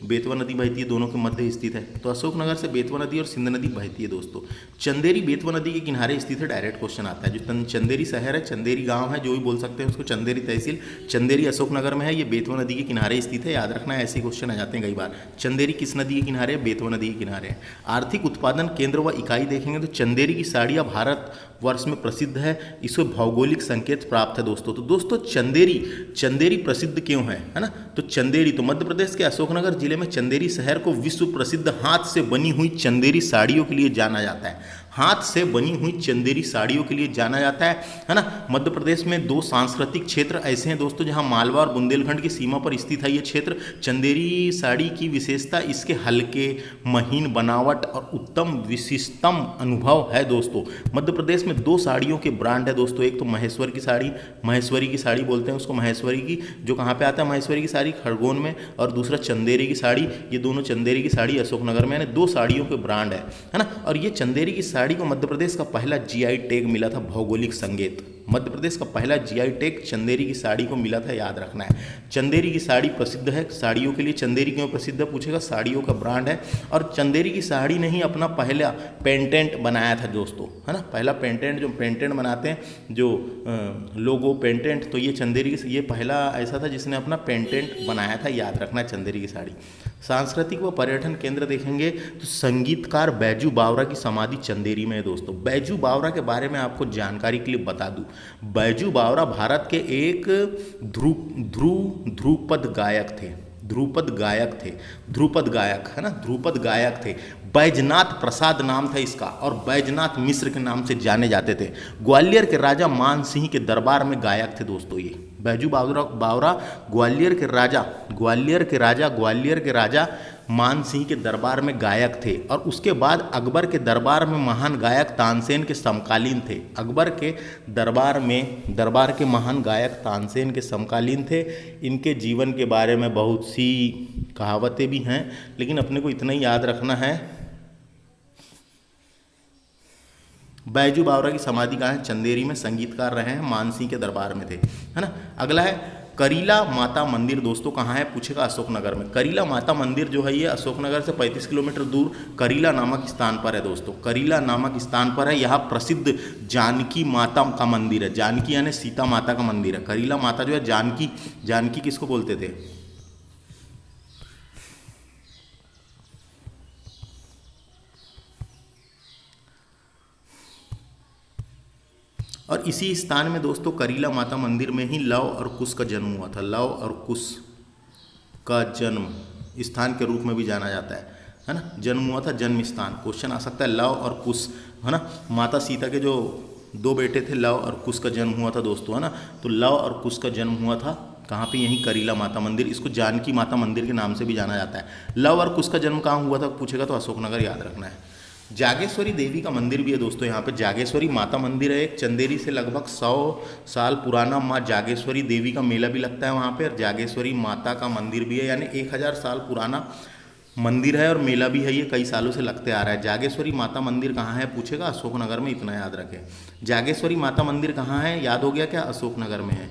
बेतवा नदी बहती है, दोनों के मध्य स्थित है। तो अशोकनगर से बेतवा नदी और सिंध नदी बहती है दोस्तों। चंदेरी बेतवा नदी के किनारे स्थित है, डायरेक्ट क्वेश्चन आता है। जो चंदेरी शहर है, चंदेरी गांव है, जो भी बोल सकते हैं उसको, चंदेरी तहसील, चंदेरी अशोकनगर में है, ये बेतवा नदी के किनारे स्थित है, याद रखना है। ऐसे क्वेश्चन आ जाते हैं कई बार। चंदेरी किस नदी के किनारे, बेतवा नदी के किनारे है। आर्थिक उत्पादन केंद्र व इकाई देखेंगे तो चंदेरी की साड़ियाँ भारत वर्ष में प्रसिद्ध है, इसको भौगोलिक संकेत प्राप्त है दोस्तों। तो दोस्तों चंदेरी प्रसिद्ध क्यों है ना। तो चंदेरी तो मध्य प्रदेश के अशोकनगर जिले में चंदेरी शहर को विश्व प्रसिद्ध हाथ से बनी हुई चंदेरी साड़ियों के लिए जाना जाता है। हाथ से बनी हुई चंदेरी साड़ियों के लिए जाना जाता है ना। मध्य प्रदेश में 2 सांस्कृतिक क्षेत्र ऐसे हैं दोस्तों जहां मालवा और बुंदेलखंड की सीमा पर स्थित है ये क्षेत्र। चंदेरी साड़ी की विशेषता इसके हल्के महीन बनावट और उत्तम विशिष्टतम अनुभव है दोस्तों। मध्य प्रदेश में 2 साड़ियों के ब्रांड है दोस्तों, एक तो महेश्वरी की साड़ी बोलते हैं उसको, महेश्वरी की, जो कहाँ पे आता है महेश्वरी की साड़ी, खरगोन में, और दूसरा चंदेरी की साड़ी। ये दोनों चंदेरी की साड़ी अशोकनगर में, यानी 2 साड़ियों के ब्रांड है ना। और ये चंदेरी की साड़ी को मध्य प्रदेश का पहला जीआई टैग मिला था, भौगोलिक संकेत। मध्य प्रदेश का पहला जीआई टैग चंदेरी की साड़ी को मिला था, याद रखना है। चंदेरी की साड़ी प्रसिद्ध है साड़ियों के लिए। चंदेरी क्यों प्रसिद्ध है पूछेगा, साड़ियों का ब्रांड है। और चंदेरी की साड़ी ने ही अपना पहला पेटेंट बनाया था दोस्तों, है ना। पहला पेटेंट, जो पेटेंट बनाते हैं, जो लोगो पेटेंट, तो ये चंदेरी की, ये पहला ऐसा था जिसने अपना पेटेंट बनाया था, याद रखना है चंदेरी की साड़ी। सांस्कृतिक व पर्यटन केंद्र देखेंगे तो संगीतकार बैजू बावरा की समाधि चंदेरी में है दोस्तों। बैजू बावरा के बारे में आपको जानकारी के लिए बता दूं, बैजू बावरा भारत के एक ध्रुपद गायक थे, है ना, ध्रुपद गायक थे। बैजनाथ प्रसाद नाम था इसका, और बैजनाथ मिश्र के नाम से जाने जाते थे। ग्वालियर के राजा मान सिंह के दरबार में गायक थे दोस्तों ये। बैजू बावरा ग्वालियर के राजा मान सिंह के दरबार में गायक थे, और उसके बाद अकबर के दरबार में महान गायक तानसेन के समकालीन थे। अकबर के दरबार के महान गायक तानसेन के समकालीन थे। इनके जीवन के बारे में बहुत सी कहावतें भी हैं, लेकिन अपने को इतना ही याद रखना है, बैजू बावरा की समाधि कहाँ है, चंदेरी में। संगीतकार रहे हैं, मान सिंह के दरबार में थे, है ना। अगला है करीला माता मंदिर दोस्तों, कहाँ है पूछेगा, अशोकनगर में। करीला माता मंदिर जो है ये अशोकनगर से 35 किलोमीटर दूर करीला नामक स्थान पर है दोस्तों। करीला नामक स्थान पर है। यहाँ प्रसिद्ध जानकी माता का मंदिर है। जानकी यानी सीता माता का मंदिर है। करीला माता जो है, जानकी किसको बोलते थे, और इसी स्थान में दोस्तों करीला माता मंदिर में ही लव और कुश का जन्म हुआ था। लव और कुश का जन्म स्थान के रूप में भी जाना जाता है ना। जन्म हुआ था, जन्म स्थान। क्वेश्चन आ सकता है लव और कुश, है ना। माता सीता के जो 2 बेटे थे, लव और कुश का जन्म हुआ था दोस्तों, है ना। तो लव और कुश का जन्म हुआ था कहाँ पे, यहीं करीला माता मंदिर। इसको जानकी माता मंदिर के नाम से भी जाना जाता है। लव और कुश का जन्म कहाँ हुआ था पूछेगा तो अशोकनगर, याद रखना है। जागेश्वरी देवी का मंदिर भी है दोस्तों। यहाँ पे जागेश्वरी माता मंदिर है, एक चंदेरी से लगभग 100 साल पुराना माँ जागेश्वरी देवी का मेला भी लगता है वहाँ पे, और जागेश्वरी माता का मंदिर भी है, यानी 1000 साल पुराना मंदिर है और मेला भी है, ये कई सालों से लगते आ रहा है। जागेश्वरी माता मंदिर कहाँ है पूछेगा, अशोकनगर में, इतना याद रखें। जागेश्वरी माता मंदिर कहाँ है, याद हो गया क्या, अशोकनगर में है।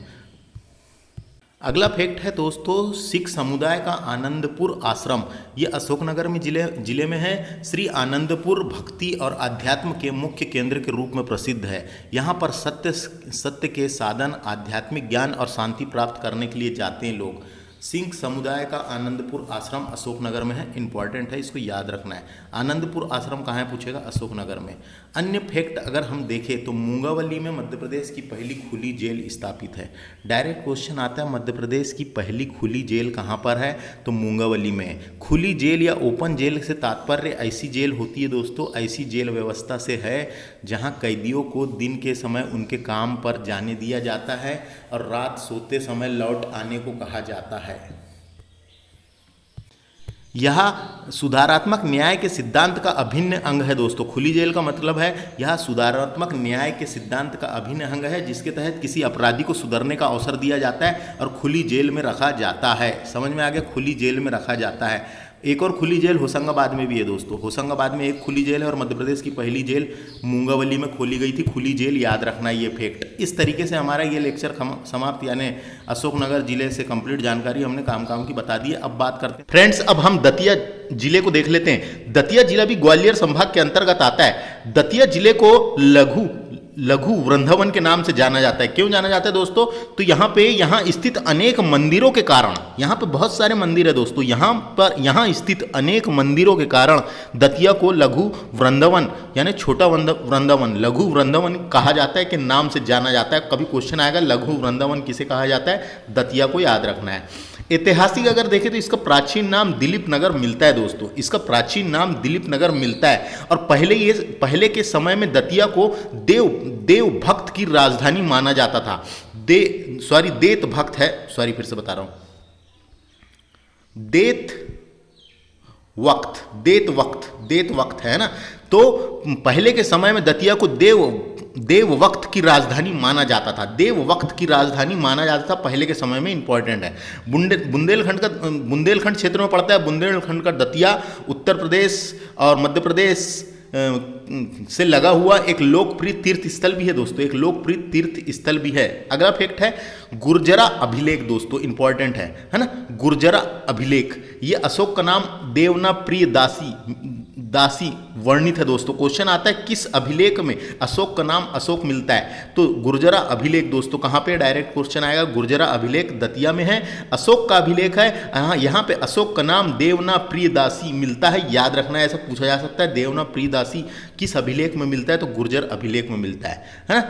अगला फैक्ट है दोस्तों, सिख समुदाय का आनंदपुर आश्रम, ये अशोकनगर में जिले में है। श्री आनंदपुर भक्ति और अध्यात्म के मुख्य केंद्र के रूप में प्रसिद्ध है। यहाँ पर सत्य के साधन, आध्यात्मिक ज्ञान और शांति प्राप्त करने के लिए जाते हैं लोग। सिख समुदाय का आनंदपुर आश्रम अशोकनगर में है, इंपॉर्टेंट है, इसको याद रखना है। आनंदपुर आश्रम कहाँ है पूछेगा, अशोकनगर में। अन्य फैक्ट अगर हम देखें तो मूंगावली में मध्य प्रदेश की पहली खुली जेल स्थापित है। डायरेक्ट क्वेश्चन आता है, मध्य प्रदेश की पहली खुली जेल कहाँ पर है, तो मूंगावली में। खुली जेल या ओपन जेल से तात्पर्य ऐसी जेल होती है दोस्तों, ऐसी जेल व्यवस्था से है जहाँ कैदियों को दिन के समय उनके काम पर जाने दिया जाता है और रात सोते समय लौट आने को कहा जाता है। यह सुधारात्मक न्याय के सिद्धांत का अभिन्न अंग है दोस्तों। खुली जेल का मतलब है यह सुधारात्मक न्याय के सिद्धांत का अभिन्न अंग है, जिसके तहत किसी अपराधी को सुधरने का अवसर दिया जाता है और खुली जेल में रखा जाता है। समझ में आ गया, खुली जेल में रखा जाता है। एक और खुली जेल होशंगाबाद में भी है दोस्तों। होशंगाबाद में एक खुली जेल है और मध्य प्रदेश की पहली जेल मूंगावली में खोली गई थी खुली जेल, याद रखना ये फैक्ट। इस तरीके से हमारा ये लेक्चर समाप्त, यानी अशोकनगर जिले से कंप्लीट जानकारी हमने काम की बता दी है। अब बात करते हैं फ्रेंड्स, अब हम दतिया जिले को देख लेते हैं। दतिया जिला भी ग्वालियर संभाग के अंतर्गत आता है। दतिया जिले को लघु वृंदावन के नाम से जाना जाता है। क्यों जाना जाता है दोस्तों, तो यहाँ स्थित अनेक मंदिरों के कारण, यहाँ पे बहुत सारे मंदिर है दोस्तों, यहाँ स्थित अनेक मंदिरों के कारण दतिया को लघु वृंदावन यानी छोटा वृंदावन, लघु वृंदावन कहा जाता है, के नाम से जाना जाता है। कभी क्वेश्चन आएगा लघु वृंदावन किसे कहा जाता है, दतिया को याद रखना है। ऐतिहासिक अगर देखें तो इसका प्राचीन नाम दिलीप नगर मिलता है दोस्तों, इसका प्राचीन नाम दिलीप नगर मिलता है। और पहले के समय में दतिया को देव भक्त की राजधानी माना जाता था। देत भक्त है, फिर से बता रहा हूं, देत वक्त है ना। तो पहले के समय में दतिया को देव वक्त की राजधानी माना जाता था। देव वक्त की राजधानी माना जाता था पहले के समय में, इंपॉर्टेंट है। बुंदेलखंड क्षेत्र में पड़ता है। बुंदेलखंड का दतिया उत्तर प्रदेश और मध्य प्रदेश से लगा हुआ एक लोकप्रिय तीर्थ स्थल भी है दोस्तों, एक लोकप्रिय तीर्थ स्थल भी है। अगला फैक्ट है गुर्जरा अभिलेख दोस्तों, इंपॉर्टेंट है ना। गुर्जरा अभिलेख, ये अशोक का नाम देवना प्रिय दासी वर्णित है दोस्तों। क्वेश्चन आता है किस अभिलेख में अशोक का नाम अशोक मिलता है, तो गुर्जरा अभिलेख दोस्तों कहाँ पे, डायरेक्ट क्वेश्चन आएगा। गुर्जरा अभिलेख दतिया में है, अशोक का अभिलेख है। यहाँ पे अशोक का नाम देवना प्रियदासी मिलता है, याद रखना है, ऐसा पूछा जा सकता है। देवना प्रियदासी किस अभिलेख में मिलता है, तो गुर्जर अभिलेख में मिलता है ना।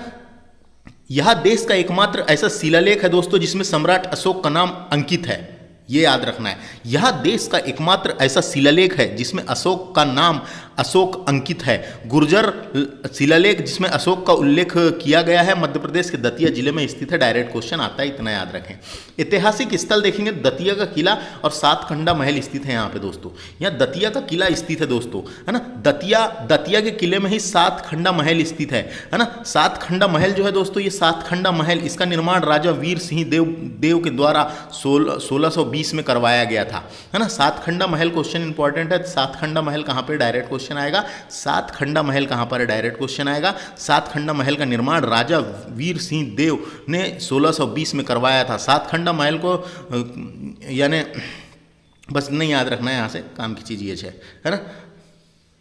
यह देश का एकमात्र ऐसा शिलालेख है दोस्तों जिसमें सम्राट अशोक का नाम अंकित है, ये याद रखना है। यह देश का एकमात्र ऐसा शिलालेख है जिसमें अशोक का नाम अशोक अंकित है। गुर्जर शिलालेख जिसमें अशोक का उल्लेख किया गया है मध्य प्रदेश के दतिया जिले में स्थित है, डायरेक्ट क्वेश्चन आता है, इतना याद रखें। ऐतिहासिक स्थल देखेंगे, दतिया का किला और सातखंडा महल स्थित है यहाँ पे दोस्तों। यहाँ दतिया का किला स्थित है दोस्तों, है ना। दतिया के किले में ही सातखंडा महल स्थित है ना। सातखंडा महल जो है दोस्तों, ये सातखंडा महल, इसका निर्माण राजा वीर सिंह देव के द्वारा 1620 में करवाया गया था, है ना। सातखंडा महल क्वेश्चन इंपॉर्टेंट है। सातखंडा महल कहाँ पे, डायरेक्ट क्वेश्चन आएगा। सातखंडा महल कहाँ पर है, डायरेक्ट क्वेश्चन आएगा। सातखंडा महल का निर्माण राजा वीर सिंह देव ने 1620 में करवाया था। सातखंडा महल को यानी बस नहीं याद रखना है, यहाँ से काम की चीज़ ये है ना।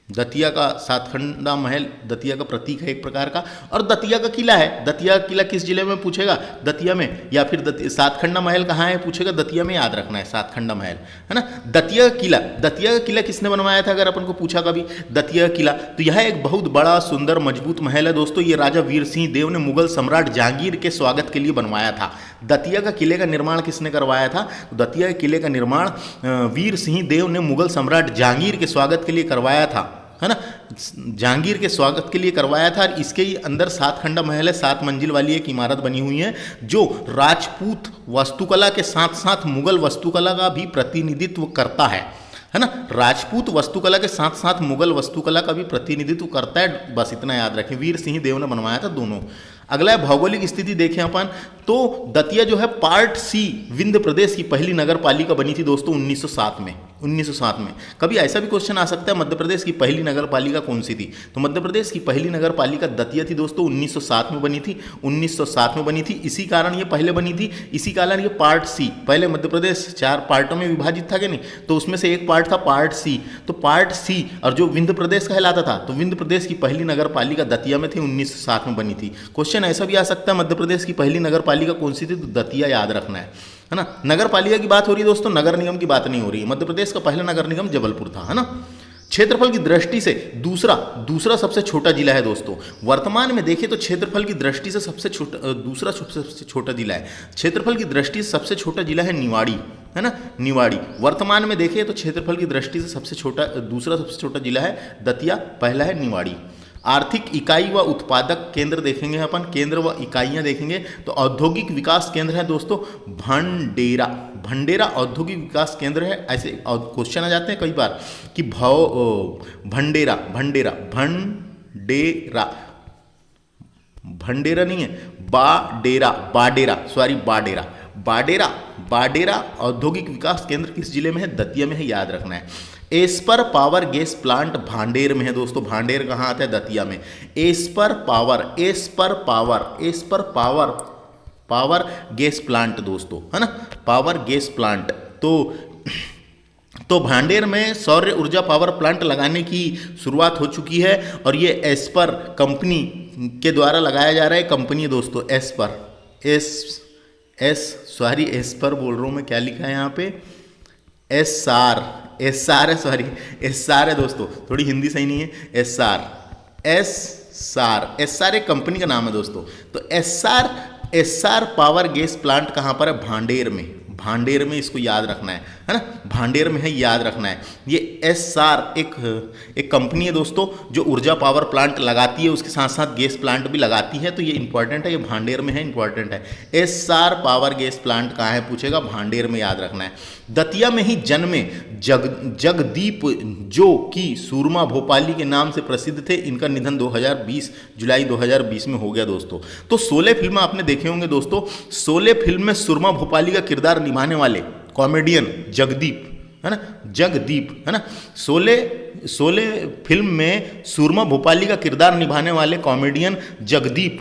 दतिया का सातखंडा महल दतिया का प्रतीक है एक प्रकार का, और दतिया का किला है। दतिया का किला किस जिले में पूछेगा, दतिया में, या फिर सातखंडा महल कहाँ है पूछेगा, दतिया में, याद रखना है सातखंडा महल, है ना। दतिया का किला किसने बनवाया था अगर अपन को पूछा कभी, दतिया का किला, तो यह एक बहुत बड़ा सुंदर मजबूत महल है दोस्तों। ये राजा वीर सिंह देव ने मुगल सम्राट जहांगीर के स्वागत के लिए बनवाया था। दतिया का किले का निर्माण किसने करवाया था, दतिया के किले का निर्माण वीर सिंह देव ने मुगल सम्राट जहांगीर के स्वागत के लिए करवाया था, है ना। जहांगीर के स्वागत के लिए करवाया था। और इसके ही अंदर सातखंडा महल है, 7 मंजिल वाली एक इमारत बनी हुई है जो राजपूत वास्तुकला के साथ साथ मुगल वास्तुकला का भी प्रतिनिधित्व करता है। है ना। राजपूत वास्तुकला के साथ साथ मुगल वास्तुकला का भी प्रतिनिधित्व करता है, बस इतना याद रखें। वीर सिंह देव ने बनवाया था दोनों। अगला है भौगोलिक स्थिति देखें अपन तो दतिया जो है पार्ट सी विंध्य प्रदेश की पहली नगर पालिका बनी थी दोस्तों 1907 में। 1907 में कभी ऐसा भी क्वेश्चन आ सकता है मध्य प्रदेश की पहली नगर पालिका कौन सी थी, तो मध्य प्रदेश की पहली नगर पालिका दतिया थी दोस्तों, 1907 में बनी थी। 1907 में बनी थी, इसी कारण ये पहले बनी थी, इसी कारण ये पार्ट सी। पहले मध्य प्रदेश 4 पार्टों में विभाजित था कि नहीं, तो उसमें से एक पार्ट था पार्ट सी। तो पार्ट सी और जो विंध्य प्रदेश कहलाता था, तो विंध्य प्रदेश की पहली नगर पालिका दतिया में थी, 1907 में बनी थी। क्वेश्चन ऐसा भी आ सकता है मध्य प्रदेश की पहली नगर पालिका कौन सी थी, तो दतिया याद रखना है ना। नगर पालिका की बात हो रही है दोस्तों, नगर निगम की बात नहीं हो रही है। मध्य प्रदेश का पहला नगर निगम जबलपुर था, है ना। क्षेत्रफल की दृष्टि से दूसरा सबसे छोटा जिला है दोस्तों। वर्तमान में देखें तो क्षेत्रफल की दृष्टि से दूसरा सबसे छोटा जिला है। क्षेत्रफल की दृष्टि से सबसे छोटा जिला है निवाड़ी, है ना, निवाड़ी। वर्तमान में देखें तो क्षेत्रफल की दृष्टि से दूसरा सबसे छोटा जिला है दतिया, पहला है निवाड़ी। आर्थिक इकाई व उत्पादक केंद्र देखेंगे अपन, केंद्र व इकाइयां देखेंगे तो औद्योगिक विकास केंद्र है दोस्तों भंडेरा। भंडेरा औद्योगिक विकास केंद्र है। ऐसे क्वेश्चन आ जाते हैं कई बार कि भंडेरा भंडेरा भंडेरा भंडेरा नहीं है, बाडेरा औद्योगिक विकास केंद्र किस जिले में है, दतिया में है, याद रखना है। Esper power gas plant Bhander में है दोस्तों। भांडेर कहाँ आता है, दतिया में। एस्पर पावर गैस प्लांट दोस्तों, है ना, पावर गैस प्लांट। तो भांडेर में सौर ऊर्जा पावर प्लांट लगाने की शुरुआत हो चुकी है और ये एस्पर कंपनी के द्वारा लगाया जा रहा है। कंपनी दोस्तों एस्पर, एस्पर बोल रहा हूँ मैं, क्या लिखा है यहाँ पे, एसआर है दोस्तों, थोड़ी हिंदी सही नहीं है। एसआर एक कंपनी का नाम है दोस्तों। तो एसआर पावर गैस प्लांट कहाँ पर है, भांडेर में इसको याद रखना है ना, भांडेर में है, याद रखना है। ये एसआर एक कंपनी है दोस्तों जो ऊर्जा पावर प्लांट लगाती है, उसके साथ साथ गैस प्लांट भी लगाती है, तो ये इंपॉर्टेंट है, ये भांडेर में है, इंपॉर्टेंट है। एसआर पावर गैस प्लांट कहाँ है पूछेगा, भांडेर में, याद रखना है। दतिया में ही जन्मे जगदीप जो कि सूरमा भोपाली के नाम से प्रसिद्ध थे, इनका निधन जुलाई 2020 में हो गया दोस्तों। तो 16 फिल्म आपने देखे होंगे दोस्तों। 16 फिल्म में सूरमा भोपाली का किरदार निभाने वाले कॉमेडियन जगदीप, है ना, 16 फिल्म में सूरमा भोपाली का किरदार निभाने वाले कॉमेडियन जगदीप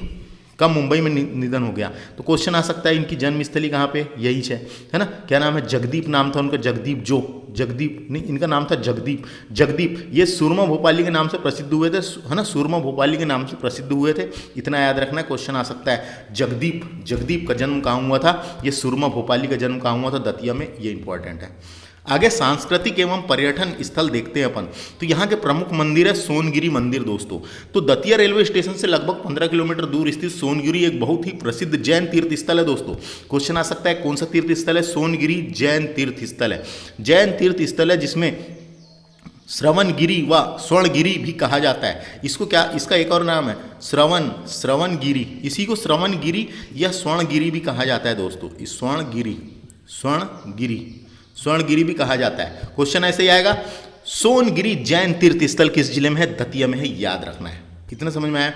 का मुंबई में निधन हो गया। तो क्वेश्चन आ सकता है इनकी जन्मस्थली कहाँ पे, यही है ना, क्या नाम है, जगदीप नाम था उनका, जगदीप नहीं, इनका नाम था जगदीप। ये सूरमा भोपाली के नाम से प्रसिद्ध हुए थे, है ना, सूरमा भोपाली के नाम से प्रसिद्ध हुए थे, इतना याद रखना है। क्वेश्चन आ सकता है जगदीप का जन्म कहाँ हुआ था, ये सूरमा भोपाली का जन्म कहाँ हुआ था, दतिया में, ये इंपॉर्टेंट है। आगे सांस्कृतिक एवं पर्यटन स्थल देखते हैं अपन। तो यहाँ के प्रमुख मंदिर है सोनगिरी मंदिर दोस्तों। तो दतिया रेलवे स्टेशन से लगभग 15 किलोमीटर दूर स्थित सोनगिरी एक बहुत ही प्रसिद्ध जैन तीर्थ स्थल है दोस्तों। क्वेश्चन आ सकता है कौन सा तीर्थ स्थल है, सोनगिरी जैन तीर्थ स्थल है। जैन तीर्थ स्थल है जिसमें श्रवणगिरी व स्वर्णगिरी भी कहा जाता है। इसका एक और नाम है श्रवणगिरी, इसी को श्रवणगिरी या स्वर्णगिरी भी कहा जाता है दोस्तों। स्वर्णगिरी भी कहा जाता है। क्वेश्चन ऐसे ही आएगा, सोनगिरी जैन तीर्थ स्थल किस जिले में है, दतिया में है, याद रखना है। कितना समझ में आया।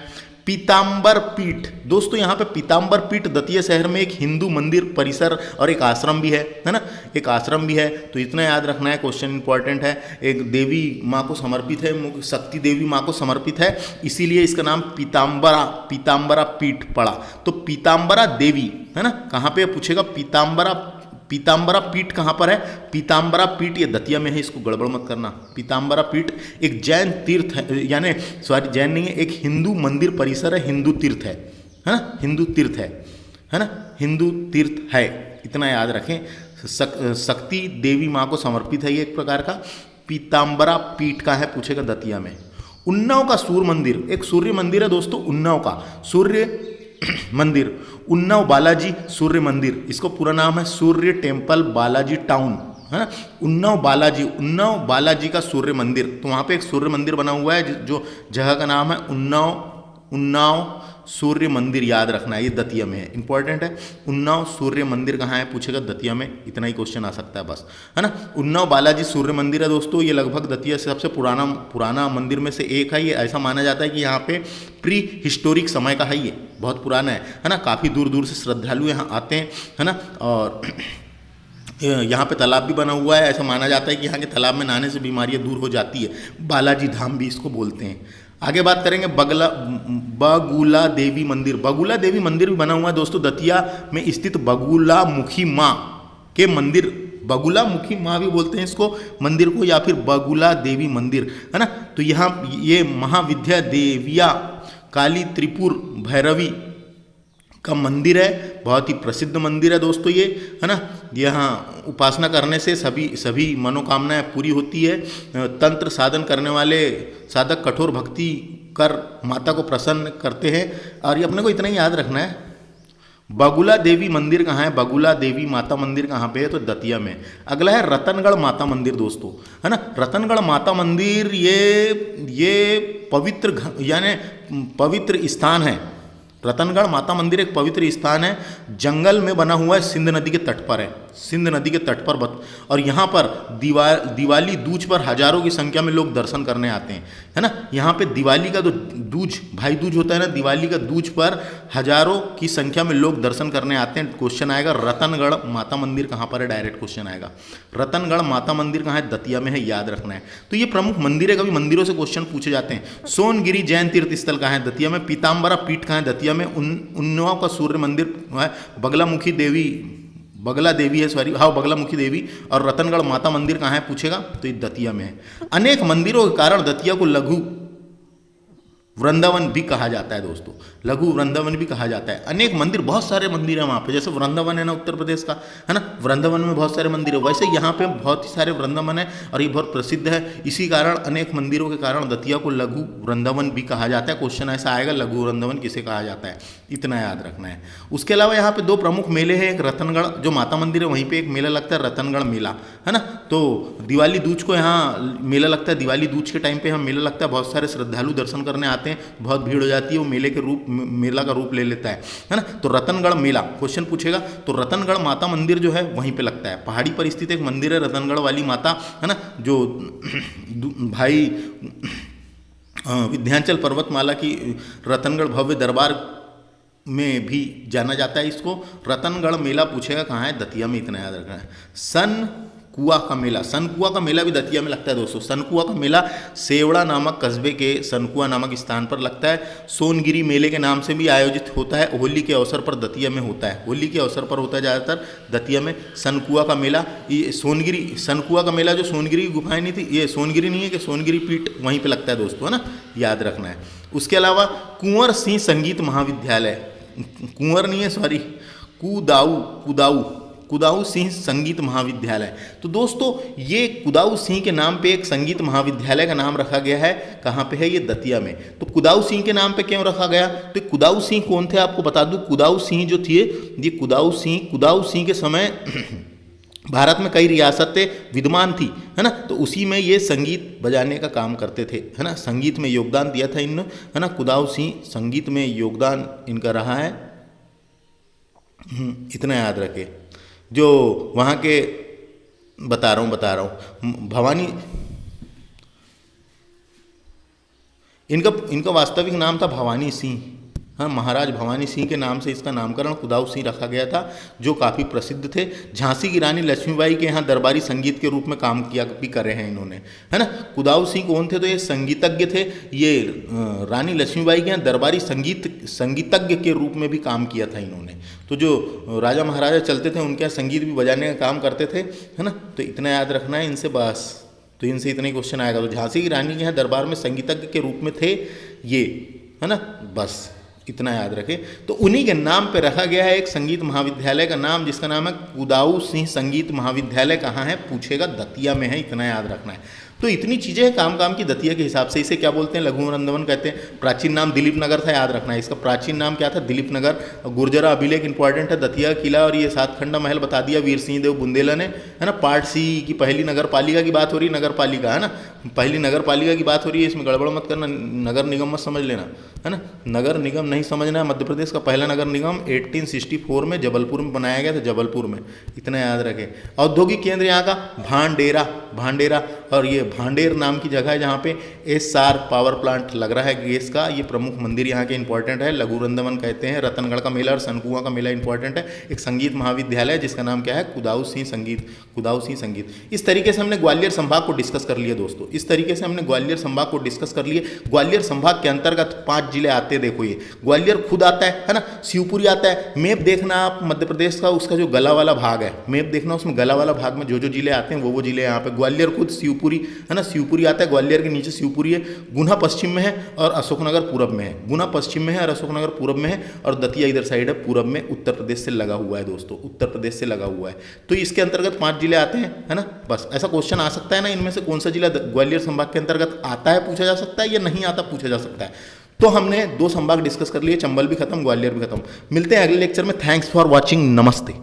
पीताम्बर पीठ दोस्तों, यहाँ पे पीताम्बर पीठ दतिया शहर में एक हिंदू मंदिर परिसर और एक आश्रम भी है ना, एक आश्रम भी है, तो इतना याद रखना है। क्वेश्चन इंपॉर्टेंट है। एक देवी माँ को समर्पित है, शक्ति देवी माँ को समर्पित है, इसीलिए इसका नाम पीताम्बरा पीठ पड़ा। तो पीताम्बरा देवी, है ना, कहाँ पे पूछेगा, पीताम्बरा पीठ कहाँ पर है, पीताम्बरा पीठ ये दतिया में है, इसको गड़बड़ मत करना। पीताम्बरा पीठ एक जैन तीर्थ है, यानी सॉरी जैन नहीं है, एक हिंदू मंदिर परिसर है, हिंदू तीर्थ है ना, हिंदू तीर्थ है ना, हिंदू तीर्थ है, इतना याद रखें। शक्ति देवी माँ को समर्पित है ये एक प्रकार का। पीताम्बरा पीठ का है पूछेगा, दतिया में। उन्नाव का सूर्य मंदिर, एक सूर्य मंदिर है दोस्तों, उन्नाव का सूर्य मंदिर, उन्नाव बालाजी सूर्य मंदिर, इसको पूरा नाम है सूर्य टेम्पल बालाजी टाउन, है ना, उन्नाव बालाजी का सूर्य मंदिर। तो वहाँ पे एक सूर्य मंदिर बना हुआ है जो जगह का नाम है उन्नाव सूर्य मंदिर याद रखना है, ये दतिया में है, इंपॉर्टेंट है। उन्नाव सूर्य मंदिर कहाँ है पूछेगा, दतिया में। इतना ही क्वेश्चन आ सकता है बस, है ना। उन्नाव बालाजी सूर्य मंदिर है दोस्तों, ये लगभग दतिया से सबसे पुराना मंदिर में से एक है। ये ऐसा माना जाता है कि यहाँ पे प्री हिस्टोरिक समय का है, ये बहुत पुराना है ना। काफ़ी दूर दूर से श्रद्धालु यहाँ आते हैं, है ना। और यहाँ पे तालाब भी बना हुआ है, ऐसा माना जाता है कि यहाँ के तालाब में नहाने से बीमारियाँ दूर हो जाती है। बालाजी धाम भी इसको बोलते हैं। आगे बात करेंगे बगुला देवी मंदिर। बगुला देवी मंदिर भी बना हुआ है दोस्तों दतिया में स्थित बगुला मुखी माँ के मंदिर, बगुला मुखी माँ भी बोलते हैं इसको मंदिर को, या फिर बगुला देवी मंदिर, है ना। तो यहाँ ये महाविद्या देविया काली त्रिपुर भैरवी का मंदिर है, बहुत ही प्रसिद्ध मंदिर है दोस्तों ये, है ना। यहाँ उपासना करने से सभी मनोकामनाएं पूरी होती है। तंत्र साधन करने वाले साधक कठोर भक्ति कर माता को प्रसन्न करते हैं। और ये अपने को इतना ही याद रखना है। बगुला देवी मंदिर कहाँ है, बगुला देवी माता मंदिर कहाँ पे है, तो दतिया में। अगला है रतनगढ़ माता मंदिर दोस्तों, है ना। रतनगढ़ माता मंदिर ये पवित्र यानी पवित्र स्थान है। रतनगढ़ माता मंदिर एक पवित्र स्थान है, जंगल में बना हुआ है, सिंध नदी के तट पर है, सिंध नदी के तट पर। और यहाँ पर दिवाली दूज पर हजारों की संख्या में लोग दर्शन करने आते हैं, है ना। यहाँ पे दिवाली का जो दूज भाई दूज होता है ना, दिवाली का दूज पर हजारों की संख्या में लोग दर्शन करने आते हैं। क्वेश्चन आएगा रतनगढ़ माता मंदिर कहाँ पर है, डायरेक्ट क्वेश्चन आएगा। रतनगढ़ माता मंदिर कहाँ है, दतिया में है, याद रखना है। तो ये प्रमुख मंदिर है, कभी मंदिरों से क्वेश्चन पूछे जाते हैं। सोनगिरी जैन तीर्थ स्थल कहाँ है, दतिया में। पीताम्बरा पीठ कहाँ है, दतिया में। उन्नाव का सूर्य मंदिर है, बगलामुखी देवी है, सॉरी हाँ बगलामुखी देवी। और रतनगढ़ माता मंदिर कहाँ है पूछेगा, तो ये दतिया में है। अनेक मंदिरों के कारण दतिया को लघु वृंदावन भी कहा जाता है दोस्तों, लघु वृंदावन भी कहा जाता है। अनेक मंदिर, बहुत सारे मंदिर हैं वहाँ पे, जैसे वृंदावन है ना उत्तर प्रदेश का, है ना। वृंदावन में बहुत सारे मंदिर है, वैसे यहाँ पे बहुत ही सारे वृंदावन है और ये बहुत प्रसिद्ध है। इसी कारण अनेक मंदिरों के कारण दतिया को लघु वृंदावन भी कहा जाता है। क्वेश्चन ऐसा आएगा, लघु वृंदावन किसे कहा जाता है, इतना याद रखना है। उसके अलावा यहाँ पे दो प्रमुख मेले हैं, एक रतनगढ़ जो माता मंदिर है वहीं पर एक मेला लगता है, रतनगढ़ मेला, है ना। तो दिवाली दूज को यहाँ मेला लगता है, दिवाली दूज के टाइम पर यहाँ मेला लगता है, बहुत सारे श्रद्धालु दर्शन करने आते हैं, बहुत भीड़ हो जाती है, वो मेला का रूप ले लेता है ना। तो रतनगढ़ मेला क्वेश्चन पूछेगा, तो रतनगढ़ माता मंदिर जो है वहीं पे लगता है। पहाड़ी पर स्थित एक मंदिर है रतनगढ़ वाली माता, है ना, जो भाई विंध्याचल पर्वतमाला की रतनगढ़ भव्य दरबार में भी जाना जाता है इसको। रतनगढ़ मेला पूछेगा कहाँ है, दतिया में, इतना याद रखना है। सनकुआ का मेला, सनकुआ का मेला भी दतिया में लगता है दोस्तों। सनकुआ का मेला सेवड़ा नामक कस्बे के सनकुआ नामक स्थान पर लगता है। सोनगिरी मेले के नाम से भी आयोजित होता है, होली के अवसर पर दतिया में होता है, होली के अवसर पर होता है ज़्यादातर दतिया में। सनकुआ का मेला, ये सनकुआ का मेला जो सोनगिरी की गुफाएं नहीं थी, ये सोनगिरी नहीं है कि सोनगिरी पीठ वहीं पर लगता है दोस्तों, है ना, याद रखना है। उसके अलावा कुंवर सिंह संगीत महाविद्यालय, कुंवर नहीं है सॉरी, कुदाऊ सिंह संगीत महाविद्यालय। तो दोस्तों ये कुदाऊ सिंह के नाम पे एक संगीत महाविद्यालय का नाम रखा गया है, कहाँ पे है, ये दतिया में। तो कुदाऊ सिंह के नाम पे क्यों रखा गया, तो कुदाऊ सिंह कौन थे आपको बता दूं। कुदाऊ सिंह जो थे, ये कुदाऊ सिंह के समय भारत में कई रियासतें विद्यमान थी, है ना। तो उसी में ये संगीत बजाने का काम करते थे, है ना, संगीत में योगदान दिया था इन्होंने, है ना। कुदाऊ सिंह संगीत में योगदान इनका रहा है, इतना याद रखे। जो वहाँ के बता रहा हूँ भवानी, इनका वास्तविक नाम था भवानी सिंह, हाँ, महाराज भवानी सिंह के नाम से इसका नामकरण कुदाऊ सिंह रखा गया था, जो काफ़ी प्रसिद्ध थे। झांसी की रानी लक्ष्मीबाई के यहाँ दरबारी संगीत के रूप में काम किया भी करे हैं इन्होंने, है ना। कुदाऊ सिंह कौन थे, तो ये संगीतज्ञ थे, ये रानी लक्ष्मीबाई के यहाँ दरबारी संगीतज्ञ के रूप में भी काम किया था इन्होंने। तो जो राजा महाराजा चलते थे उनके यहाँ संगीत भी बजाने का काम करते थे, है ना। तो इतना याद रखना है इनसे, बस तो इनसे इतना ही क्वेश्चन आएगा। तो झांसी की रानी के यहाँ दरबार में संगीतज्ञ के रूप में थे ये, है ना, बस इतना याद रखें। तो उन्हीं के नाम पे रखा गया है एक संगीत महाविद्यालय का नाम, जिसका नाम है कुदाऊ सिंह संगीत महाविद्यालय। कहाँ है पूछेगा, दतिया में है, इतना याद रखना है। तो इतनी चीज़ें हैं काम की दतिया के हिसाब से। इसे क्या बोलते हैं, लघु वृंदावन कहते हैं। प्राचीन नाम दिलीप नगर था, याद रखना है, इसका प्राचीन नाम क्या था, दिलीप नगर। गुर्जरा अभिलेख इंपॉर्टेंट है, दतिया किला और ये सातखंडा महल बता दिया वीर सिंह देव बुंदेला ने, है ना। पार्ट सी की पहली नगर पालिका की बात हो रही, नगर पालिका, है ना। पहली नगर पालिका की बात हो रही है, इसमें गड़बड़ मत करना, नगर निगम मत समझ लेना, है ना। नगर निगम नहीं समझना है। मध्य प्रदेश का पहला नगर निगम 1864 में जबलपुर में बनाया गया था, जबलपुर में, इतना याद रखें। औद्योगिक केंद्र यहाँ का भांडेरा, भांडेरा, और ये भांडेर नाम की जगह है जहाँ पे एस्सार पावर प्लांट लग रहा है गैस का। ये प्रमुख मंदिर यहाँ के इंपॉर्टेंट है, लघु वृंदावन कहते हैं। रतनगढ़ का मेला और सनकुआ का मेला इंपॉर्टेंट है। एक संगीत महाविद्यालय जिसका नाम क्या है, कुदाऊ सिंह संगीत, कुदाऊ सिंह संगीत। इस तरीके से हमने ग्वालियर संभाग को डिस्कस कर लिया दोस्तों, इस तरीके से हमने ग्वालियर संभाग को डिस्कस कर लिए। ग्वालियर संभाग के अंतर्गत 5 जिले आते हैं, देखो ये ग्वालियर खुद आता है ना, शिवपुरी आता है। मैप देखना आप मध्य प्रदेश का, उसका जो गला वाला भाग है, मैप देखना, उसमें गला वाला भाग में जो जो जिले आते हैं वो जिले यहाँ पे। ग्वालियर खुद, शिवपुरी है ना, शिवपुरी आता है, ग्वालियर के नीचे शिवपुरी है। गुना पश्चिम में है और अशोकनगर पूरब में है। गुना पश्चिम में है और अशोकनगर पूरब में है, और दतिया इधर साइड है पूरब में, उत्तर प्रदेश से लगा हुआ है दोस्तों, उत्तर प्रदेश से लगा हुआ है। तो इसके अंतर्गत 5 जिले आते हैं, है ना। बस ऐसा क्वेश्चन आ सकता है ना, इनमें से कौन सा जिला ग्वालियर संभाग के अंतर्गत आता है, पूछा जा सकता है, या नहीं आता, पूछा जा सकता है। तो हमने 2 संभाग डिस्कस कर लिए, चंबल भी खत्म, ग्वालियर भी खत्म। मिलते हैं अगले लेक्चर में। थैंक्स फॉर वॉचिंग, नमस्ते।